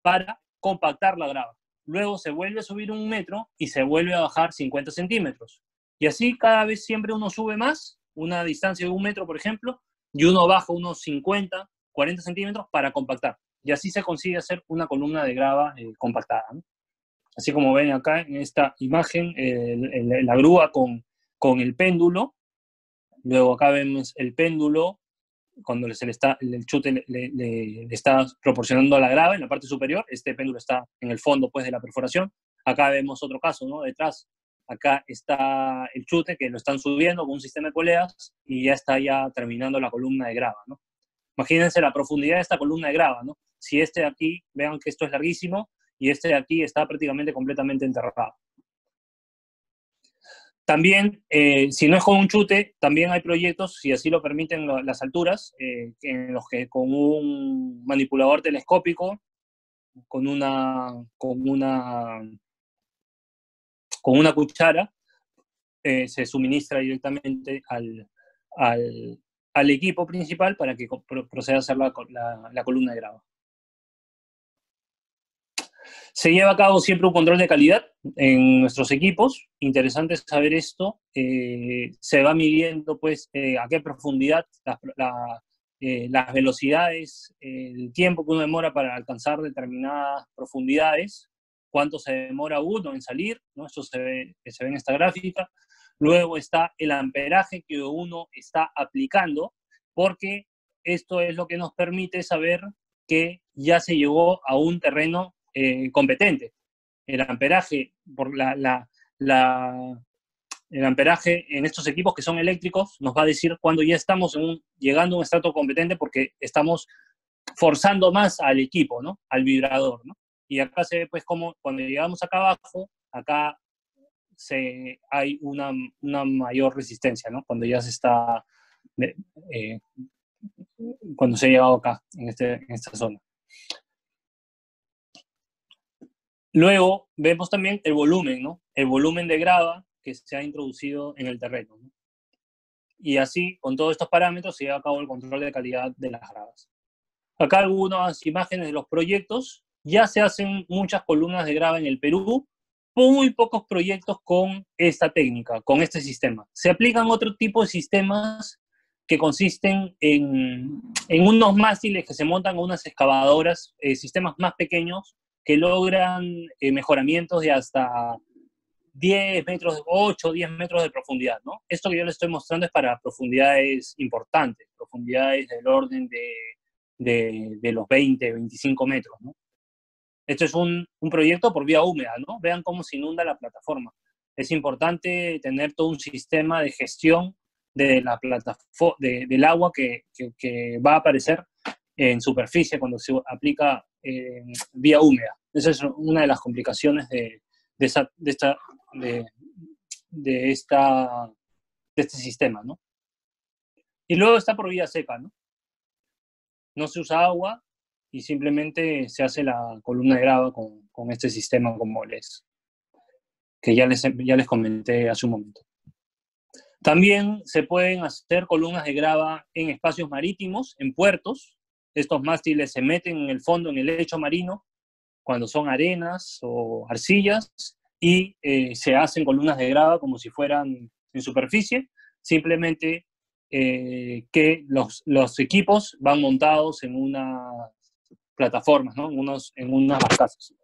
para compactar la grava. Luego se vuelve a subir 1 metro y se vuelve a bajar 50 centímetros. Y así cada vez siempre uno sube más, una distancia de 1 metro, por ejemplo, y uno baja unos 50, 40 centímetros para compactar. Y así se consigue hacer una columna de grava compactada, ¿no? Así como ven acá en esta imagen, la grúa con el péndulo. Luego acá vemos el péndulo cuando el chute le está proporcionando la grava en la parte superior. Este péndulo está en el fondo pues, de la perforación. Acá vemos otro caso, ¿no? Detrás, acá está el chute que lo están subiendo con un sistema de poleas y ya está terminando la columna de grava, ¿no? Imagínense la profundidad de esta columna de grava, ¿no? Si de aquí, vean que esto es larguísimo, y de aquí está prácticamente completamente enterrado. También, si no es con un chute, también hay proyectos, si así lo permiten las alturas, en los que con un manipulador telescópico, con una cuchara, se suministra directamente al equipo principal para que proceda a hacer la columna de grava. Se lleva a cabo siempre un control de calidad en nuestros equipos. Interesante saber esto. Se va midiendo pues, a qué profundidad, las velocidades, el tiempo que uno demora para alcanzar determinadas profundidades, cuánto se demora uno en salir, ¿no? Esto se ve en esta gráfica. Luego está el amperaje que uno está aplicando, porque esto es lo que nos permite saber que ya se llegó a un terreno competente. El amperaje, el amperaje en estos equipos que son eléctricos nos va a decir cuando ya estamos llegando a un estrato competente, porque estamos forzando más al equipo, ¿no? Al vibrador, ¿no? Y acá se ve pues como cuando llegamos acá abajo, acá hay una mayor resistencia, ¿no? Cuando ya se está, cuando se ha llegado acá, en esta zona. Luego vemos también el volumen, ¿no? El volumen de grava que se ha introducido en el terreno, ¿no? Y así, con todos estos parámetros, se lleva a cabo el control de calidad de las gravas. Acá algunas imágenes de los proyectos. Ya se hacen muchas columnas de grava en el Perú, muy pocos proyectos con esta técnica, con este sistema. Se aplican otro tipo de sistemas que consisten en unos mástiles que se montan con unas excavadoras, sistemas más pequeños que logran mejoramientos de hasta 10 metros, 8, 10 metros de profundidad, ¿no? Esto que yo les estoy mostrando es para profundidades importantes, profundidades del orden de los 20, 25 metros, ¿no? Esto es un proyecto por vía húmeda, ¿no? Vean cómo se inunda la plataforma. Es importante tener todo un sistema de gestión de la del agua que va a aparecer en superficie cuando se aplica vía húmeda. Esa es una de las complicaciones de este sistema, ¿no? Y luego está por vía seca, ¿no? No se usa agua y simplemente se hace la columna de grava con este sistema que ya les comenté hace un momento. También se pueden hacer columnas de grava en espacios marítimos, en puertos. Estos mástiles se meten en el fondo, en el lecho marino, cuando son arenas o arcillas, y se hacen columnas de grava como si fueran en superficie, simplemente que los equipos van montados en unas plataformas, ¿no? en unas barcazas.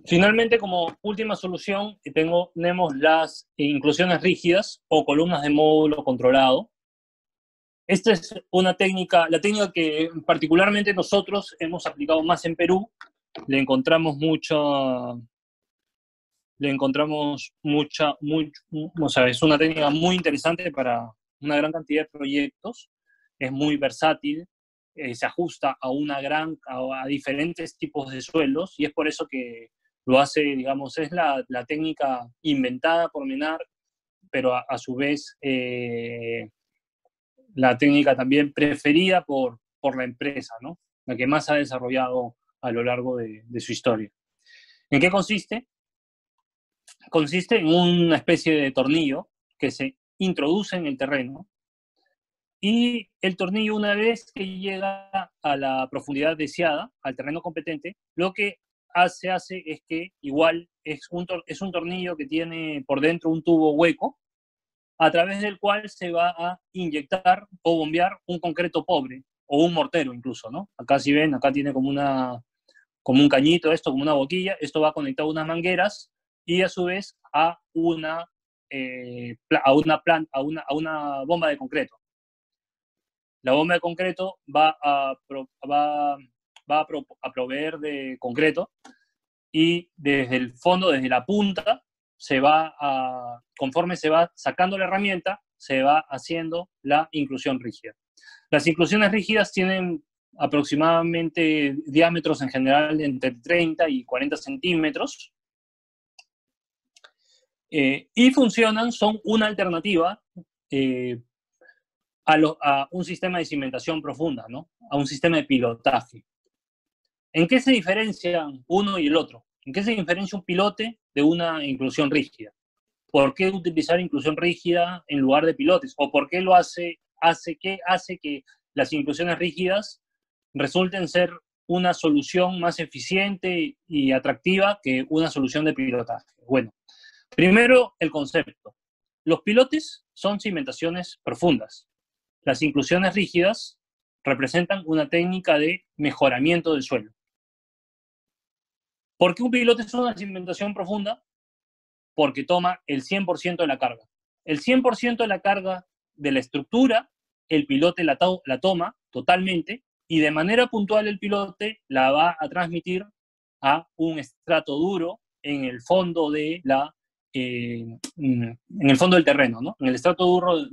Finalmente, como última solución, tenemos las inclusiones rígidas o columnas de módulo controlado. Esta es una técnica, la técnica que particularmente nosotros hemos aplicado más en Perú. Le encontramos o sea, es una técnica muy interesante para una gran cantidad de proyectos. Es muy versátil, se ajusta a diferentes tipos de suelos, y es por eso que lo hace, digamos, es la técnica inventada por MENAR, pero a su vez la técnica también preferida por la empresa, ¿no? La que más ha desarrollado a lo largo de su historia. ¿En qué consiste? Consiste en una especie de tornillo que se introduce en el terreno, y el tornillo, una vez que llega a la profundidad deseada, al terreno competente, lo que hace es que igual es un tornillo que tiene por dentro un tubo hueco, a través del cual se va a inyectar o bombear un concreto pobre, o un mortero incluso, ¿no? Acá si ven, acá tiene como un cañito, como una boquilla. Esto va conectado a unas mangueras y a su vez a una bomba de concreto. La bomba de concreto va a proveer de concreto, y desde el fondo, desde la punta, conforme se va sacando la herramienta, se va haciendo la inclusión rígida. Las inclusiones rígidas tienen aproximadamente diámetros en general de entre 30 y 40 centímetros, y son una alternativa a un sistema de cimentación profunda, ¿no? A un sistema de pilotaje. ¿En qué se diferencian uno y el otro? ¿En qué se diferencia un pilote de una inclusión rígida? ¿Por qué utilizar inclusión rígida en lugar de pilotes? ¿O por qué lo hace que las inclusiones rígidas resulten ser una solución más eficiente y atractiva que una solución de pilotaje? Bueno, primero el concepto. Los pilotes son cimentaciones profundas. Las inclusiones rígidas representan una técnica de mejoramiento del suelo. ¿Por qué un pilote es una cimentación profunda? Porque toma el 100% de la carga. El 100% de la carga de la estructura, el pilote la toma totalmente, y de manera puntual el pilote la va a transmitir a un estrato duro en el fondo del terreno, ¿no? En el estrato duro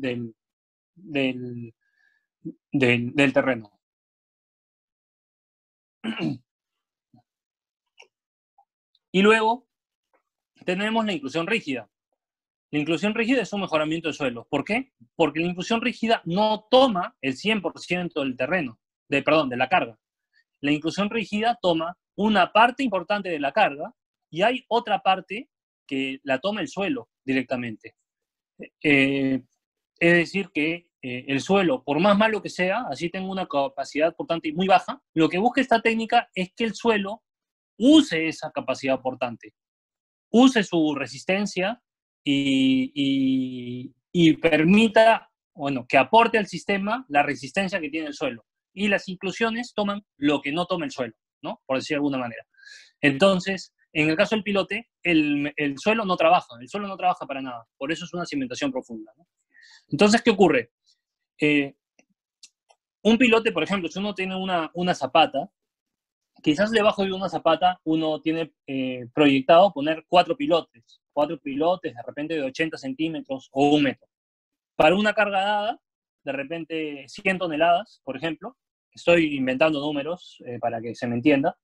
del terreno. Y luego tenemos la inclusión rígida. La inclusión rígida es un mejoramiento del suelo. ¿Por qué? Porque la inclusión rígida no toma el 100% del terreno, de la carga. La inclusión rígida toma una parte importante de la carga y hay otra parte que la toma el suelo directamente. Es decir, que el suelo, por más malo que sea, así tenga una capacidad portante muy baja, lo que busca esta técnica es que el suelo use esa capacidad portante, use su resistencia y permita, bueno, que aporte al sistema la resistencia que tiene el suelo. Y las inclusiones toman lo que no toma el suelo, ¿no? Por decir de alguna manera. Entonces, en el caso del pilote, el suelo no trabaja para nada. Por eso es una cimentación profunda, ¿no? Entonces, ¿qué ocurre? Un pilote, por ejemplo, si uno tiene una zapata, quizás debajo de una zapata uno tiene proyectado poner 4 pilotes, de repente de 80 centímetros o 1 metro. Para una carga dada, de repente 100 toneladas, por ejemplo, estoy inventando números para que se me entienda.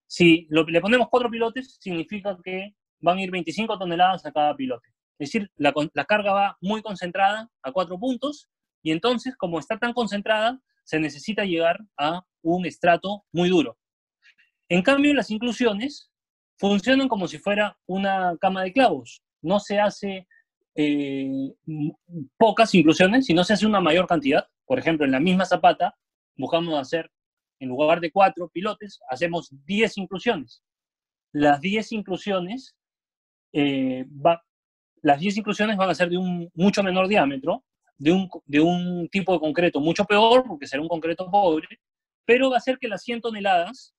Si le ponemos 4 pilotes, significa que van a ir 25 toneladas a cada pilote. Es decir, la carga va muy concentrada a 4 puntos y entonces, como está tan concentrada, se necesita llegar a un estrato muy duro. En cambio, las inclusiones funcionan como si fuera una cama de clavos. No se hace pocas inclusiones, sino se hace una mayor cantidad. Por ejemplo, en la misma zapata buscamos hacer, en lugar de 4 pilotes, hacemos 10 inclusiones. Las 10 inclusiones van a ser de un mucho menor diámetro, de un tipo de concreto mucho peor, porque será un concreto pobre, pero va a hacer que las 100 toneladas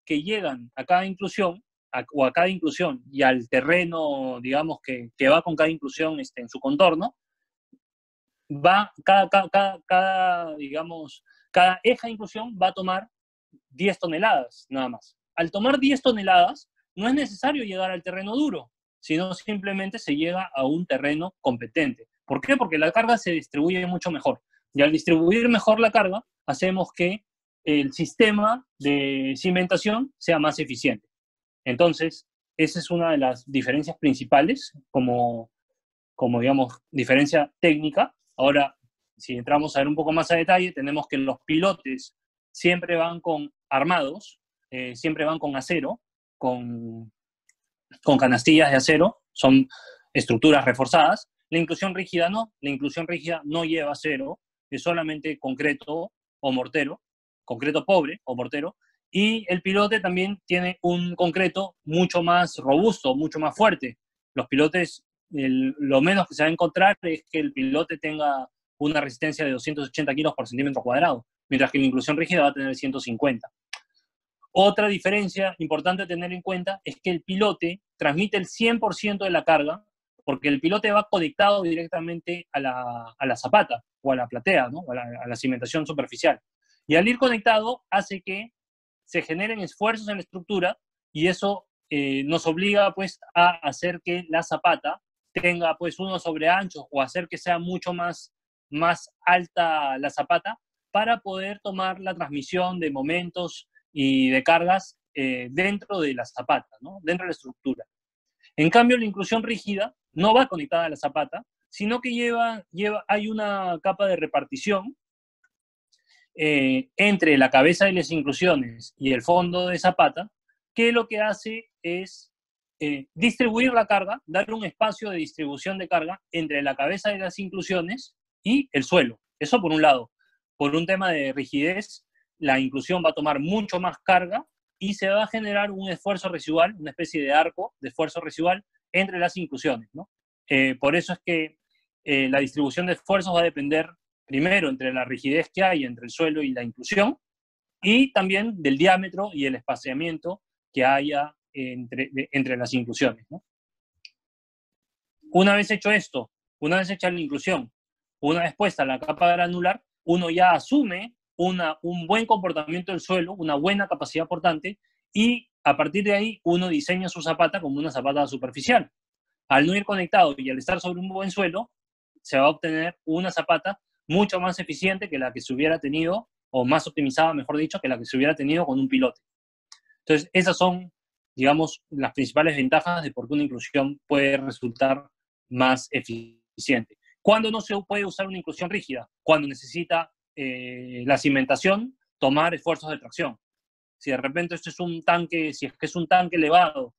que llegan a cada inclusión, a cada inclusión y al terreno, digamos, que va con cada inclusión en su contorno, cada eje de inclusión va a tomar 10 toneladas nada más. Al tomar 10 toneladas, no es necesario llegar al terreno duro, sino simplemente se llega a un terreno competente. ¿Por qué? Porque la carga se distribuye mucho mejor. Y al distribuir mejor la carga, hacemos que el sistema de cimentación sea más eficiente. Entonces, esa es una de las diferencias principales, como digamos, diferencia técnica. Ahora, si entramos a ver un poco más a detalle, tenemos que los pilotes siempre van con armados, siempre van con acero, con canastillas de acero, son estructuras reforzadas. La inclusión rígida no lleva acero, es solamente concreto o mortero, concreto pobre o mortero, y el pilote también tiene un concreto mucho más robusto, mucho más fuerte. Los pilotes, lo menos que se va a encontrar es que el pilote tenga una resistencia de 280 kilos por centímetro cuadrado, mientras que la inclusión rígida va a tener 150. Otra diferencia importante a tener en cuenta es que el pilote transmite el 100% de la carga, porque el pilote va conectado directamente a la zapata o a la platea, ¿no? a la cimentación superficial. Y al ir conectado hace que se generen esfuerzos en la estructura y eso nos obliga pues, a hacer que la zapata tenga pues, unos sobreanchos o hacer que sea mucho más alta la zapata para poder tomar la transmisión de momentos y de cargas dentro de la zapata, ¿no? Dentro de la estructura. En cambio, la inclusión rígida no va conectada a la zapata, sino que hay una capa de repartición entre la cabeza de las inclusiones y el fondo de zapata, que lo que hace es distribuir la carga, darle un espacio de distribución de carga entre la cabeza de las inclusiones y el suelo. Eso por un lado. Por un tema de rigidez, la inclusión va a tomar mucho más carga y se va a generar un esfuerzo residual, una especie de arco de esfuerzo residual entre las inclusiones, ¿no? Por eso es que la distribución de esfuerzos va a depender primero entre la rigidez que hay entre el suelo y la inclusión y también del diámetro y el espaciamiento que haya entre las inclusiones, ¿no? Una vez hecho esto, una vez hecha la inclusión, una vez puesta la capa granular, uno ya asume un buen comportamiento del suelo, una buena capacidad portante, y a partir de ahí uno diseña su zapata como una zapata superficial. Al no ir conectado y al estar sobre un buen suelo, se va a obtener una zapata mucho más eficiente que la que se hubiera tenido, o más optimizada, mejor dicho, que la que se hubiera tenido con un pilote. Entonces, esas son, digamos, las principales ventajas de por qué una inclusión puede resultar más eficiente. ¿Cuándo no se puede usar una inclusión rígida? Cuando necesita la cimentación tomar esfuerzos de tracción. Si de repente esto es un tanque, si es que es un tanque elevado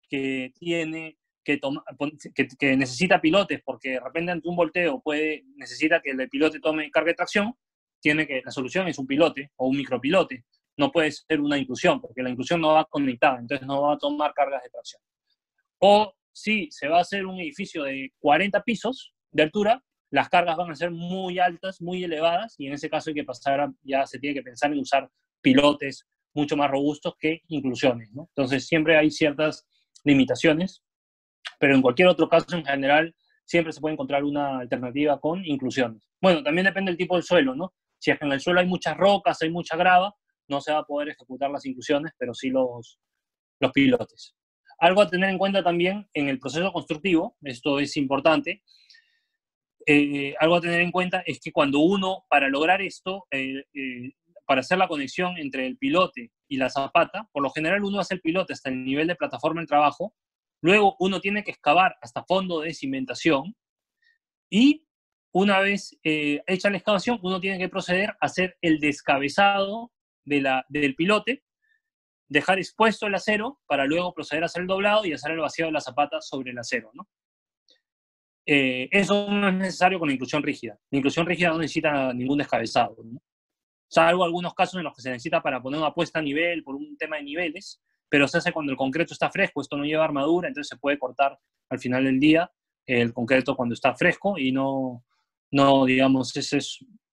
que tiene que necesita pilotes porque de repente ante un volteo necesita que el pilote tome carga de tracción, la solución es un pilote o un micropilote. No puede ser una inclusión, porque la inclusión no va conectada, entonces no va a tomar cargas de tracción. O si se va a hacer un edificio de 40 pisos de altura, las cargas van a ser muy altas, muy elevadas, y en ese caso ya se tiene que pensar en usar pilotes mucho más robustos que inclusiones, ¿no? Entonces siempre hay ciertas limitaciones, pero en cualquier otro caso en general siempre se puede encontrar una alternativa con inclusiones. Bueno, también depende del tipo del suelo, ¿no? Si es que en el suelo hay muchas rocas, hay mucha grava, no se va a poder ejecutar las inclusiones, pero sí los pilotes. Algo a tener en cuenta también en el proceso constructivo, esto es importante, algo a tener en cuenta es que cuando uno, para lograr esto, para hacer la conexión entre el pilote y la zapata, por lo general uno hace el pilote hasta el nivel de plataforma del trabajo, luego uno tiene que excavar hasta fondo de cimentación y una vez hecha la excavación, uno tiene que proceder a hacer el descabezado del pilote, dejar expuesto el acero para luego proceder a hacer el doblado y hacer el vaciado de la zapata sobre el acero, ¿no? Eso no es necesario con la inclusión rígida. La inclusión rígida no necesita ningún descabezado, ¿no? Salvo algunos casos en los que se necesita para poner una puesta a nivel por un tema de niveles, pero se hace cuando el concreto está fresco, esto no lleva armadura, entonces se puede cortar al final del día el concreto cuando está fresco y no digamos, ese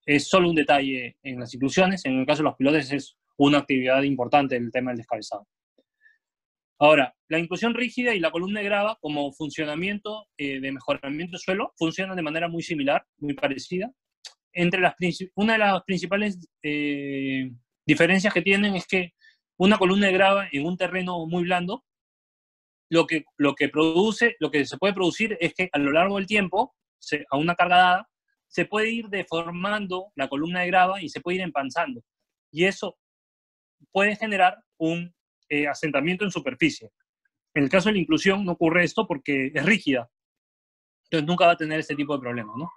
es solo un detalle en las inclusiones. En el caso de los pilotes es una actividad importante el tema del descabezado. Ahora, la inclusión rígida y la columna de grava como funcionamiento de mejoramiento de suelo funcionan de manera muy similar, muy parecida. Una de las principales diferencias que tienen es que una columna de grava en un terreno muy blando, lo que se puede producir es que a lo largo del tiempo, a una carga dada, se puede ir deformando la columna de grava y se puede ir empanzando. Y eso puede generar un asentamiento en superficie. En el caso de la inclusión no ocurre esto porque es rígida. Entonces nunca va a tener ese tipo de problema, ¿no?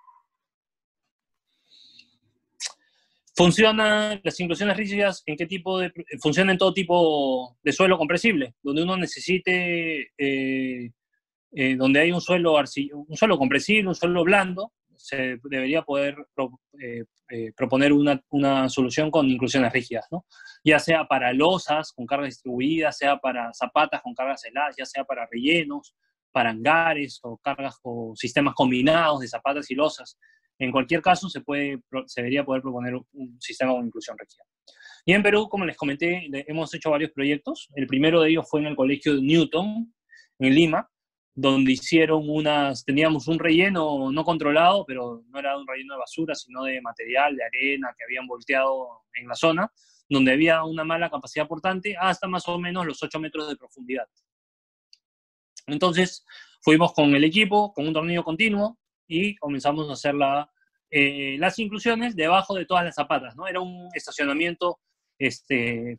Las inclusiones rígidas, funcionan en todo tipo de suelo compresible, donde uno necesite, donde hay un suelo compresible, un suelo blando, se debería poder proponer una solución con inclusiones rígidas, ¿no? Ya sea para losas con carga distribuida, sea para zapatas con cargas heladas, ya sea para rellenos, para hangares o sistemas combinados de zapatas y losas. En cualquier caso, se debería poder proponer un sistema con inclusión rígida. Y en Perú, como les comenté, hemos hecho varios proyectos. El primero de ellos fue en el Colegio de Newton, en Lima, donde teníamos un relleno no controlado, pero no era un relleno de basura, sino de material, de arena que habían volteado en la zona, donde había una mala capacidad portante hasta más o menos los 8 metros de profundidad. Entonces, fuimos con el equipo, con un tornillo continuo, y comenzamos a hacer las inclusiones debajo de todas las zapatas, ¿no? Era un estacionamiento de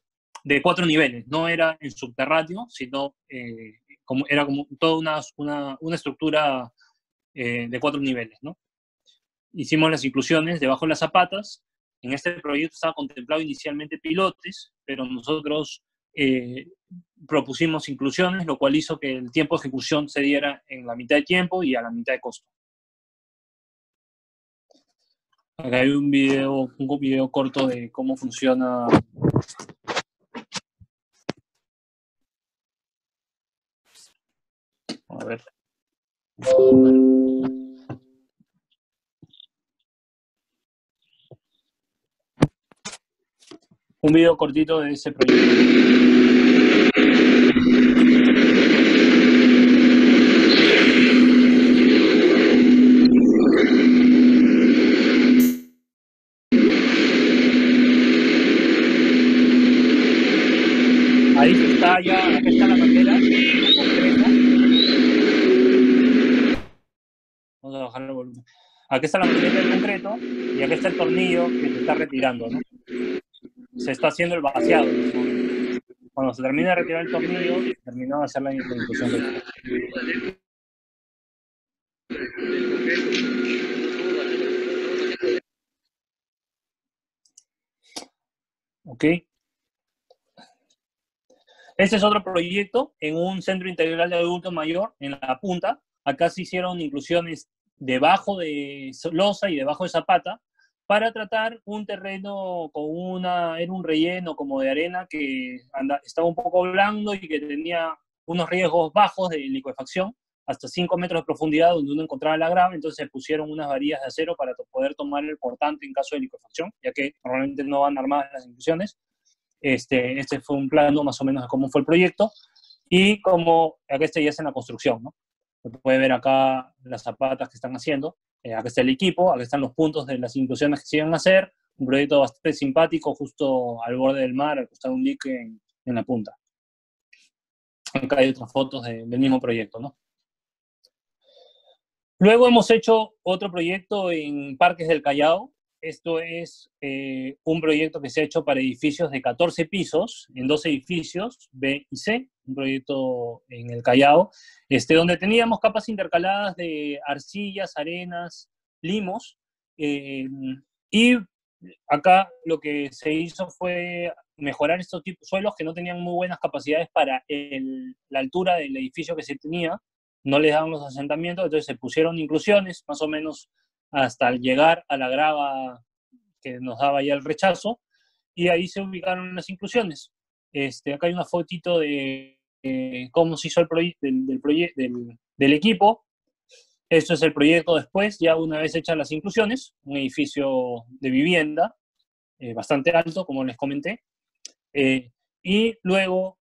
4 niveles, no era en subterráneo, sino era como toda una estructura de 4 niveles, ¿no? Hicimos las inclusiones debajo de las zapatas. En este proyecto estaba contemplado inicialmente pilotes, pero nosotros propusimos inclusiones, lo cual hizo que el tiempo de ejecución se diera en la mitad de tiempo y a la mitad de costo. Acá hay un video corto de cómo funciona. A ver. Un video cortito de ese proyecto. Ahí está acá está la bandera concreta. Vamos a bajar el volumen. Aquí está la manguera del concreto y aquí está el tornillo que se está retirando, ¿no? Se está haciendo el vaciado en este momento. Cuando se termina de retirar el tornillo, se terminó de hacer la inclusión del tubo. ¿Ok? Este es otro proyecto en un centro integral de adulto mayor, en la punta. Acá se hicieron inclusiones debajo de losa y debajo de zapata para tratar un terreno con era un relleno como de arena que estaba un poco blando y que tenía unos riesgos bajos de liquefacción, hasta 5 metros de profundidad donde uno encontraba la grava. Entonces se pusieron unas varillas de acero para poder tomar el portante en caso de liquefacción, ya que normalmente no van armadas las inclusiones. Este fue un plano más o menos de cómo fue el proyecto y como acá ya es en la construcción, ¿no? Se puede ver acá las zapatas que están haciendo, acá está el equipo, acá están los puntos de las inclusiones que se iban a hacer, un proyecto bastante simpático justo al borde del mar, al costado de un dique en la punta. Acá hay otras fotos del mismo proyecto, ¿no? Luego hemos hecho otro proyecto en Parques del Callao. Esto es un proyecto que se ha hecho para edificios de 14 pisos, en 2 edificios, B y C, un proyecto en el Callao, donde teníamos capas intercaladas de arcillas, arenas, limos, y acá lo que se hizo fue mejorar estos tipos de suelos que no tenían muy buenas capacidades para la altura del edificio que se tenía, no les daban los asentamientos, entonces se pusieron inclusiones, más o menos hasta llegar a la grava que nos daba ya el rechazo, y ahí se ubicaron las inclusiones. Acá hay una fotito de cómo se hizo el proyecto del equipo. Esto es el proyecto después, ya una vez hechas las inclusiones, un edificio de vivienda, bastante alto, como les comenté. Y luego,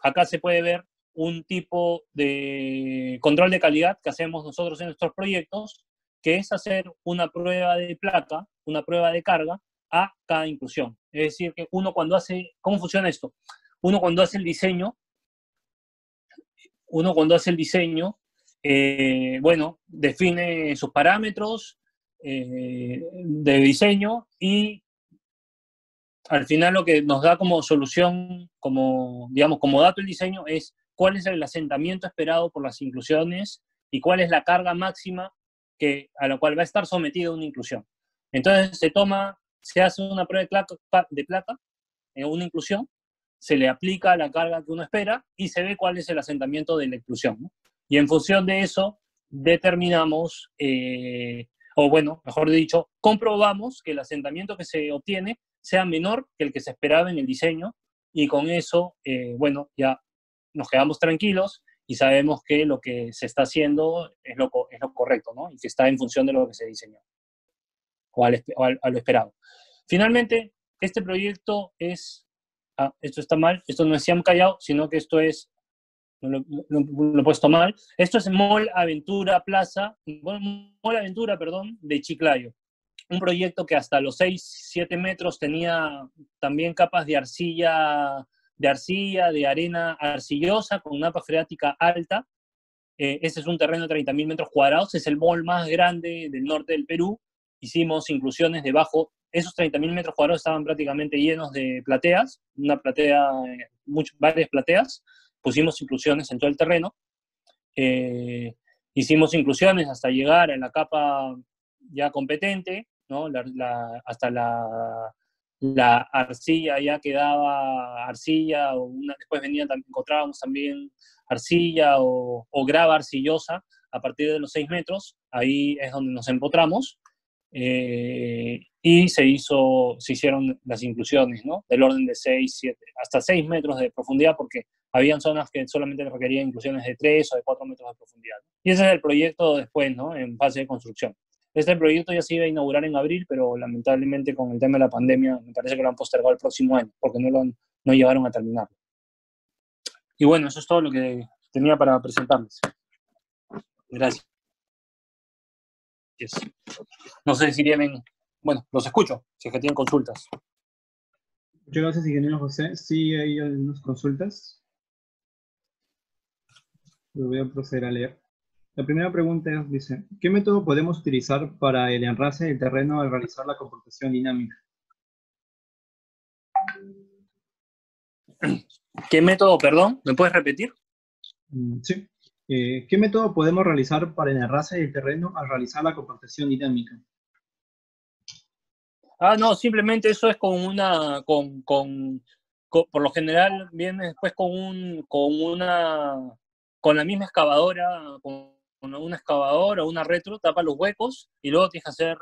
acá se puede ver un tipo de control de calidad que hacemos nosotros en nuestros proyectos, que es hacer una prueba de placa, una prueba de carga a cada inclusión. Es decir, que uno cuando hace, ¿cómo funciona esto? Uno cuando hace el diseño, bueno, define sus parámetros de diseño y al final lo que nos da como solución, como, digamos, como dato el diseño es cuál es el asentamiento esperado por las inclusiones y cuál es la carga máxima a la cual va a estar sometida una inclusión. Entonces se hace una prueba de placa en una inclusión, se le aplica la carga que uno espera y se ve cuál es el asentamiento de la inclusión, ¿no? Y en función de eso determinamos, o bueno, mejor dicho, comprobamos que el asentamiento que se obtiene sea menor que el que se esperaba en el diseño, y con eso, bueno, ya nos quedamos tranquilos y sabemos que lo que se está haciendo es lo correcto, ¿no? Y que está en función de lo que se diseñó, o a lo esperado. Finalmente, este proyecto esto está mal, esto no es Siam Callao, sino que esto es, lo he puesto mal, esto es Mall Aventura de Chiclayo. Un proyecto que hasta los 6-7 metros tenía también capas de arcilla, de arena arcillosa con una capa freática alta. Este es un terreno de 30.000 metros cuadrados, es el mall más grande del norte del Perú. Hicimos inclusiones debajo, esos 30.000 metros cuadrados estaban prácticamente llenos de plateas, varias plateas, pusimos inclusiones en todo el terreno. Hicimos inclusiones hasta llegar a la capa ya competente, ¿no? Hasta la arcilla ya quedaba arcilla, después encontrábamos también arcilla o grava arcillosa a partir de los 6 metros, ahí es donde nos empotramos, y se hicieron las inclusiones, ¿no? Del orden de 6, 7, hasta 6 metros de profundidad, porque habían zonas que solamente requerían inclusiones de 3 o de 4 metros de profundidad. Y ese es el proyecto después, ¿no? En fase de construcción. Este proyecto ya se iba a inaugurar en abril, pero lamentablemente con el tema de la pandemia me parece que lo han postergado el próximo año, porque no llegaron a terminarlo. Y bueno, eso es todo lo que tenía para presentarles. Gracias. No sé si tienen, bueno, los escucho, si es que tienen consultas. Muchas gracias, ingeniero José. Sí, hay algunas consultas. Lo voy a proceder a leer. La primera pregunta dice, ¿qué método podemos utilizar para el enrase del terreno al realizar la computación dinámica? ¿Qué método, perdón? ¿Me puedes repetir? Sí. ¿Qué método podemos realizar para el enrase del terreno al realizar la computación dinámica? Ah, no, simplemente eso es por lo general viene después con la misma excavadora, con una excavadora o una retro, tapa los huecos y luego tienes que hacer,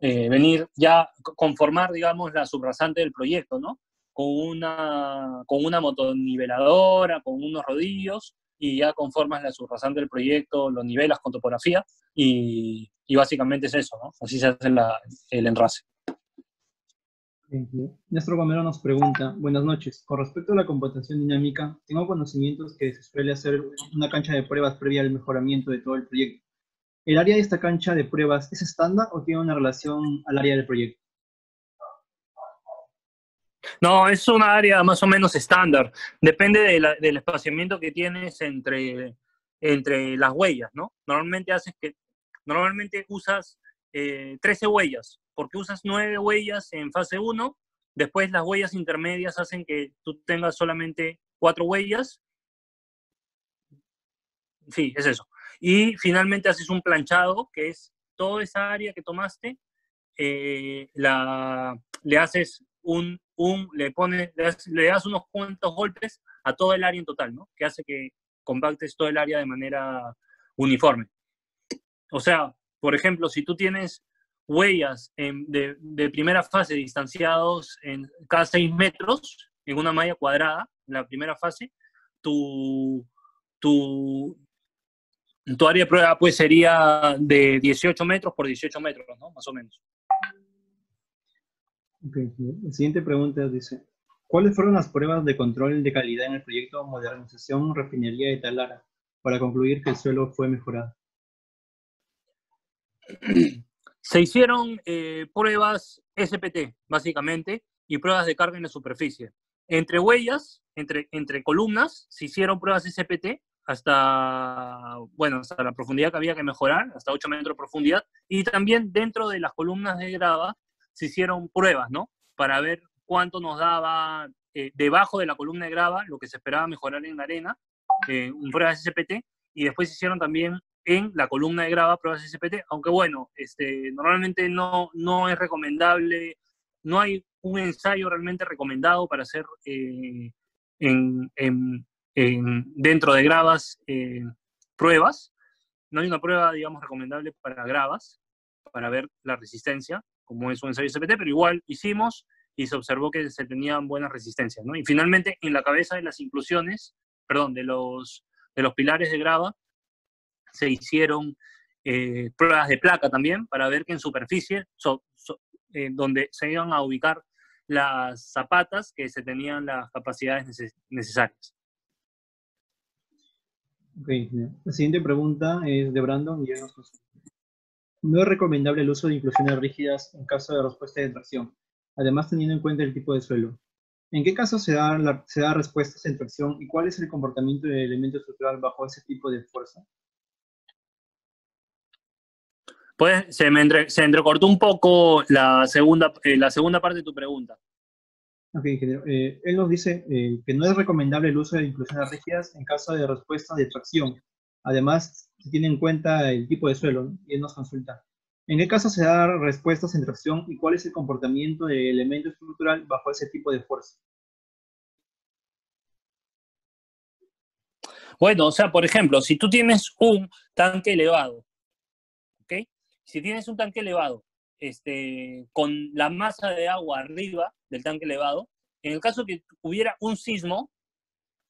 venir ya, conformar, digamos, la subrasante del proyecto, ¿no? Con una motoniveladora, con unos rodillos, y ya conformas la subrasante del proyecto, lo nivelas con topografía, y básicamente es eso, ¿no? Así se hace el enrase. Néstor Gomero nos pregunta, buenas noches, con respecto a la computación dinámica, tengo conocimientos que se suele hacer una cancha de pruebas previa al mejoramiento de todo el proyecto. ¿El área de esta cancha de pruebas es estándar o tiene una relación al área del proyecto? No, es una área más o menos estándar. Depende del espaciamiento que tienes entre las huellas, ¿no? Normalmente usas 13 huellas, porque usas 9 huellas en fase 1, después las huellas intermedias hacen que tú tengas solamente 4 huellas. Sí, es eso. Y finalmente haces un planchado, que es toda esa área que tomaste, le haces le das unos cuantos golpes a todo el área en total, ¿no? Que hace que compactes todo el área de manera uniforme. O sea, por ejemplo, si tú tienes huellas de primera fase distanciados en cada 6 metros en una malla cuadrada, en la primera fase, tu, tu, tu área de prueba pues sería de 18 metros por 18 metros, ¿no? Más o menos. Okay. La siguiente pregunta dice, ¿cuáles fueron las pruebas de control de calidad en el proyecto Modernización Refinería de Talara para concluir que el suelo fue mejorado? Se hicieron pruebas SPT, básicamente, y pruebas de carga en la superficie. Entre huellas, entre columnas, se hicieron pruebas SPT hasta la profundidad que había que mejorar, hasta 8 metros de profundidad, y también dentro de las columnas de grava se hicieron pruebas, ¿no? Para ver cuánto nos daba debajo de la columna de grava, lo que se esperaba mejorar en la arena, pruebas SPT, y después se hicieron también en la columna de grava pruebas SPT, aunque bueno, normalmente no es recomendable, no hay un ensayo realmente recomendado para hacer dentro de gravas pruebas. No hay una prueba, digamos, recomendable para gravas, para ver la resistencia, como es un ensayo SPT, pero igual hicimos y se observó que se tenían buenas resistencias, ¿no? Y finalmente, en la cabeza de las inclusiones, perdón, de los pilares de grava, se hicieron pruebas de placa también para ver que en superficie, donde se iban a ubicar las zapatas, que se tenían las capacidades necesarias. Okay. La siguiente pregunta es de Brandon y no es recomendable el uso de inclusiones rígidas en caso de respuesta de tracción, además teniendo en cuenta el tipo de suelo. ¿En qué caso se da respuestas en tracción y cuál es el comportamiento del elemento estructural bajo ese tipo de fuerza? Pues se entrecortó un poco la segunda parte de tu pregunta. Ok, ingeniero. Él nos dice que no es recomendable el uso de inclusiones rígidas en caso de respuesta de tracción. Además, se tiene en cuenta el tipo de suelo, ¿no? Y él nos consulta. ¿En qué caso se da respuestas en tracción y cuál es el comportamiento del elemento estructural bajo ese tipo de fuerza? Bueno, o sea, por ejemplo, si tú tienes un tanque elevado, ¿ok? Si tienes un tanque elevado, con la masa de agua arriba del tanque elevado, en el caso que hubiera un sismo,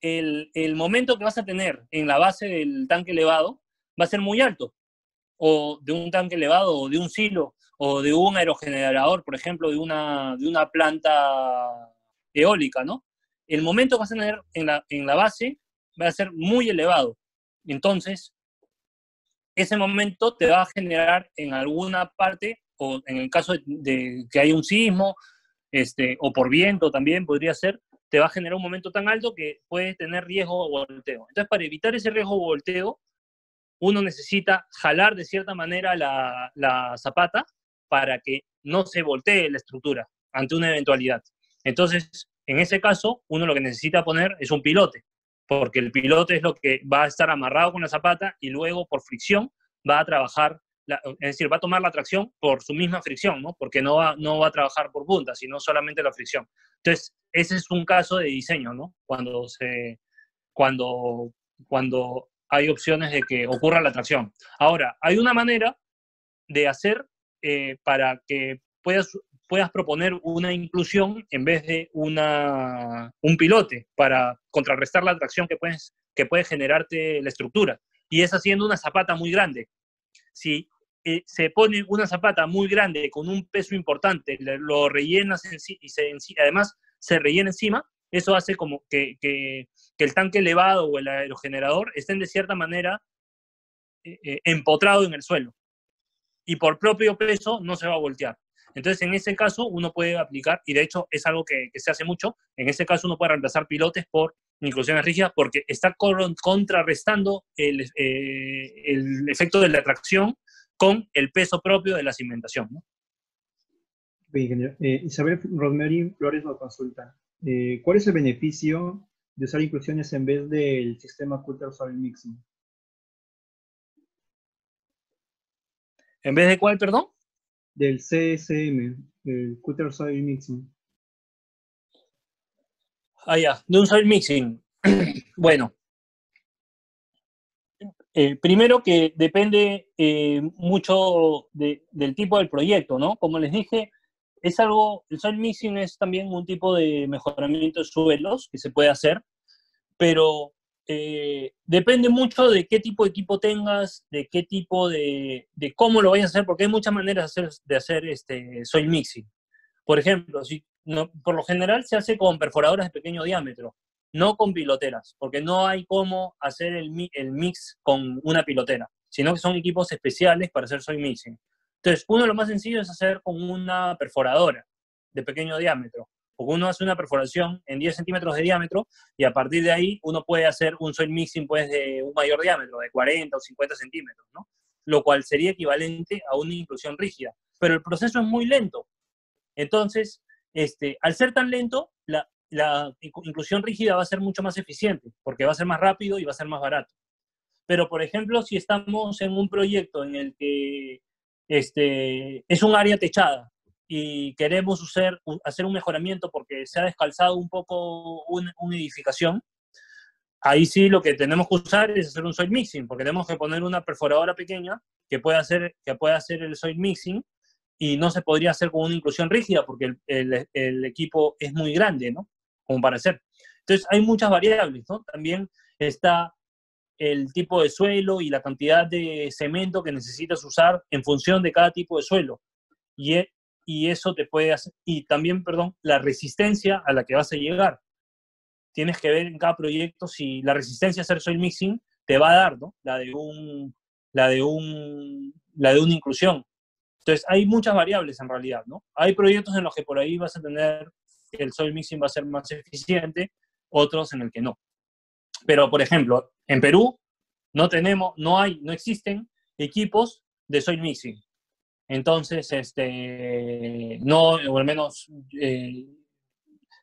el momento que vas a tener en la base del tanque elevado va a ser muy alto, o de un tanque elevado, o de un silo, o de un aerogenerador, por ejemplo, de una planta eólica, ¿no? El momento que vas a tener en la base va a ser muy elevado. Entonces, ese momento te va a generar en alguna parte, o en el caso de que haya un sismo, o por viento también podría ser, te va a generar un momento tan alto que puedes tener riesgo de volteo. Entonces, para evitar ese riesgo de volteo, uno necesita jalar de cierta manera la zapata para que no se voltee la estructura ante una eventualidad. Entonces, en ese caso, uno lo que necesita poner es un pilote, porque el pilote es lo que va a estar amarrado con la zapata y luego por fricción va a trabajar, es decir, va a tomar la tracción por su misma fricción, ¿no? Porque no va a trabajar por punta, sino solamente la fricción. Entonces, ese es un caso de diseño, ¿no? Cuando, cuando hay opciones de que ocurra la tracción. Ahora, hay una manera de hacer para que puedas proponer una inclusión en vez de un pilote para contrarrestar la tracción que puede generarte la estructura. Y es haciendo una zapata muy grande. Si se pone una zapata muy grande con un peso importante, lo rellenas y además se rellena encima, eso hace como que el tanque elevado o el aerogenerador estén de cierta manera empotrado en el suelo. Y por propio peso no se va a voltear. Entonces, en ese caso, uno puede aplicar, y de hecho es algo que se hace mucho, en ese caso uno puede reemplazar pilotes por inclusiones rígidas porque está contrarrestando el efecto de la tracción con el peso propio de la cimentación, ¿no? Ingeniero. Isabel Rosemary Flores nos consulta. ¿Cuál es el beneficio de usar inclusiones en vez del sistema Cutter Soil Mixing? ¿En vez de cuál, perdón? Del CSM, el Cutter Soil Mixing. Ah, ya, de un soil mixing. Bueno, primero que depende mucho del tipo del proyecto, ¿no? Como les dije, el soil mixing es también un tipo de mejoramiento de suelos que se puede hacer, pero depende mucho de qué tipo de equipo tengas, de qué tipo de cómo lo vayas a hacer, porque hay muchas maneras de hacer soil mixing. Por ejemplo, por lo general se hace con perforadoras de pequeño diámetro, no con piloteras, porque no hay cómo hacer el mix con una pilotera, sino que son equipos especiales para hacer soil mixing. Entonces, uno de lo más sencillo es hacer con una perforadora de pequeño diámetro, porque uno hace una perforación en 10 centímetros de diámetro y a partir de ahí uno puede hacer un soil mixing pues, de un mayor diámetro, de 40 o 50 centímetros, ¿no? Lo cual sería equivalente a una inclusión rígida. Pero el proceso es muy lento. Entonces, al ser tan lento, la inclusión rígida va a ser mucho más eficiente, porque va a ser más rápido y va a ser más barato. Pero, por ejemplo, si estamos en un proyecto en el que es un área techada y queremos hacer un mejoramiento porque se ha descalzado un poco una edificación, ahí sí lo que tenemos que usar es hacer un soil mixing, porque tenemos que poner una perforadora pequeña que pueda hacer el soil mixing y no se podría hacer con una inclusión rígida porque el equipo es muy grande, ¿no? Como para hacer. Entonces, hay muchas variables, ¿no? También está el tipo de suelo y la cantidad de cemento que necesitas usar en función de cada tipo de suelo. Y eso te puede hacer, y también, perdón, la resistencia a la que vas a llegar. Tienes que ver en cada proyecto si la resistencia a hacer soil mixing te va a dar, ¿no? La de una inclusión. Entonces, hay muchas variables en realidad, ¿no? Hay proyectos en los que por ahí vas a tener que el soil mixing va a ser más eficiente, otros en el que no. Pero, por ejemplo, en Perú no existen equipos de soil mixing. Entonces, no, o al menos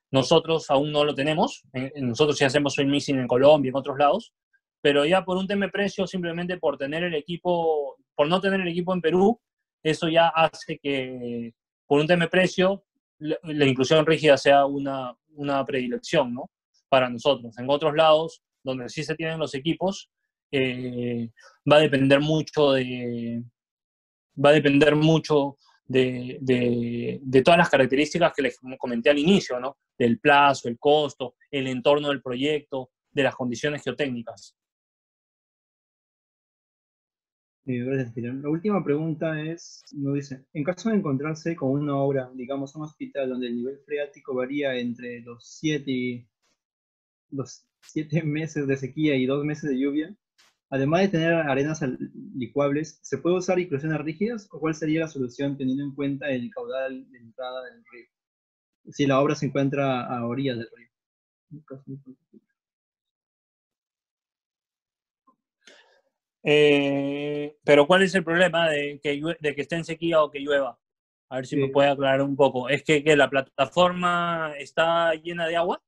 nosotros aún no lo tenemos. Nosotros sí hacemos soil mixing en Colombia y en otros lados, pero ya por un tema de precio, simplemente por no tener el equipo en Perú, eso ya hace que, por un tema de precio, la inclusión rígida sea una predilección, ¿no? Para nosotros. En otros lados, donde sí se tienen los equipos, va a depender mucho de todas las características que les comenté al inicio, ¿no? Del plazo, el costo, el entorno del proyecto, de las condiciones geotécnicas. Gracias, ingeniero. La última pregunta nos dice, en caso de encontrarse con una obra, digamos un hospital, donde el nivel freático varía entre los 7 meses de sequía y 2 meses de lluvia, además de tener arenas licuables, ¿se puede usar inclusiones rígidas o cuál sería la solución teniendo en cuenta el caudal de entrada del río? Si la obra se encuentra a orillas del río. Pero ¿cuál es el problema de que esté en sequía o que llueva? A ver si me puede aclarar un poco. ¿Es que la plataforma está llena de agua?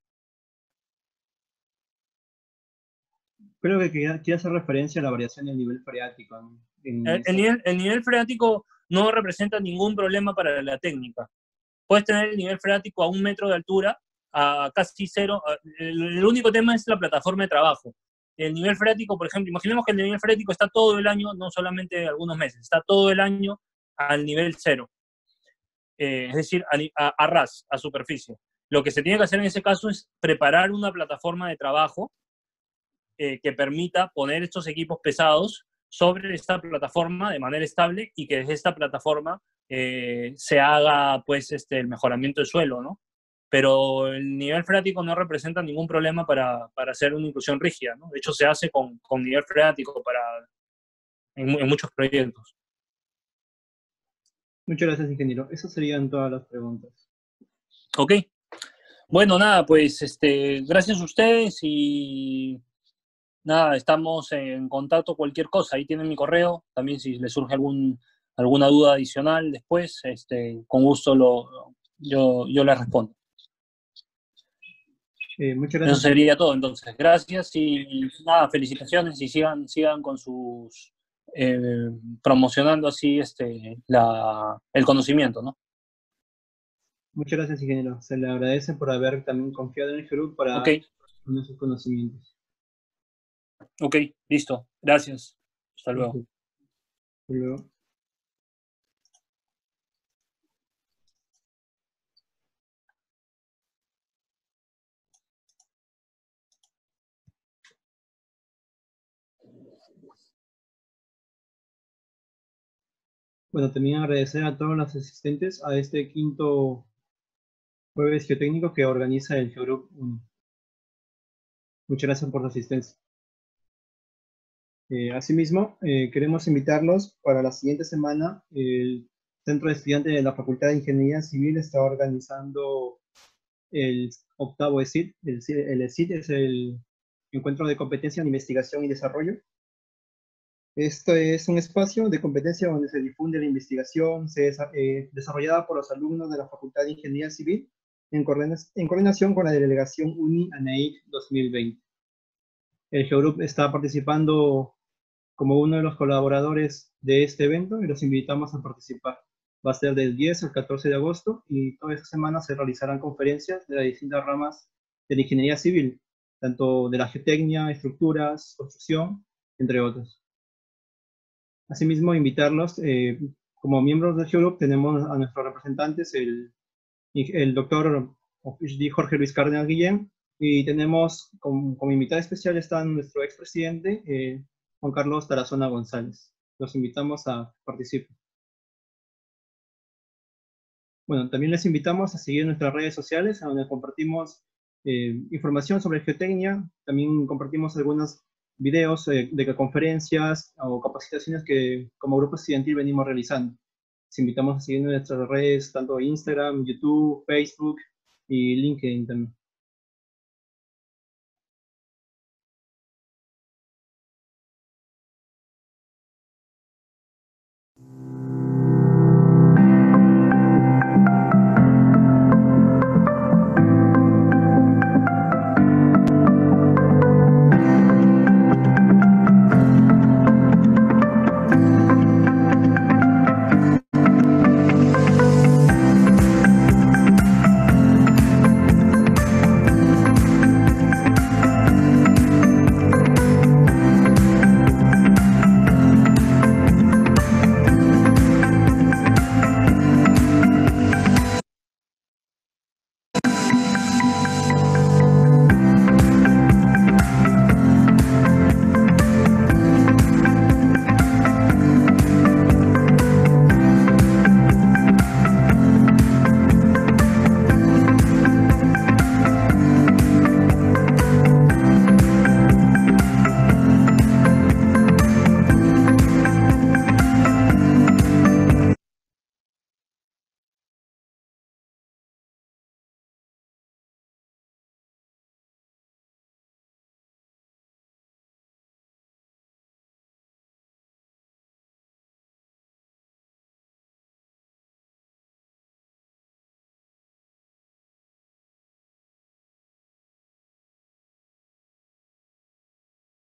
Creo que quiere hacer referencia a la variación del nivel freático. El nivel freático no representa ningún problema para la técnica. Puedes tener el nivel freático a 1 metro de altura, a casi cero. El único tema es la plataforma de trabajo. El nivel freático, por ejemplo, imaginemos que el nivel freático está todo el año, no solamente algunos meses, está todo el año al nivel cero. Es decir, a ras, a superficie. Lo que se tiene que hacer en ese caso es preparar una plataforma de trabajo que permita poner estos equipos pesados sobre esta plataforma de manera estable y que desde esta plataforma se haga pues el mejoramiento del suelo, ¿no? Pero el nivel freático no representa ningún problema para hacer una inclusión rígida, ¿no? De hecho, se hace con nivel freático en muchos proyectos. Muchas gracias, ingeniero. Esas serían todas las preguntas. Ok. Bueno, nada, pues gracias a ustedes y nada, estamos en contacto cualquier cosa. Ahí tienen mi correo. También si les surge alguna duda adicional después, con gusto yo les respondo. Muchas gracias. Eso sería todo, entonces. Gracias y nada, felicitaciones y sigan con sus promocionando así el conocimiento, ¿no? Muchas gracias, ingeniero. Se le agradece por haber también confiado en el GERUC para poner sus conocimientos. Ok, listo. Gracias. Hasta luego. Hasta luego. Bueno, también agradecer a todos los asistentes a este 5º jueves geotécnico que organiza el GeoGroup 1. Muchas gracias por su asistencia. Asimismo, queremos invitarlos para la siguiente semana. El Centro de Estudiantes de la Facultad de Ingeniería Civil está organizando el 8º ESID. El ESID es el Encuentro de Competencia en Investigación y Desarrollo. Esto es un espacio de competencia donde se difunde la investigación desarrollada por los alumnos de la Facultad de Ingeniería Civil en coordinación con la delegación UNI-ANAIC 2020. El GeoGroup está participando como uno de los colaboradores de este evento y los invitamos a participar. Va a ser del 10 al 14 de agosto y toda esta semana se realizarán conferencias de las distintas ramas de la ingeniería civil, tanto de la geotecnia, estructuras, construcción, entre otros. Asimismo, invitarlos, como miembros del GeoGroup tenemos a nuestros representantes, el doctor Jorge Luis Cárdenas Guillén, y tenemos como invitada especial está nuestro expresidente, Juan Carlos Tarazona González. Los invitamos a participar. Bueno, también les invitamos a seguir nuestras redes sociales, donde compartimos información sobre geotecnia, también compartimos algunos videos de conferencias o capacitaciones que como grupo estudiantil venimos realizando. Les invitamos a seguir nuestras redes, tanto Instagram, YouTube, Facebook y LinkedIn también.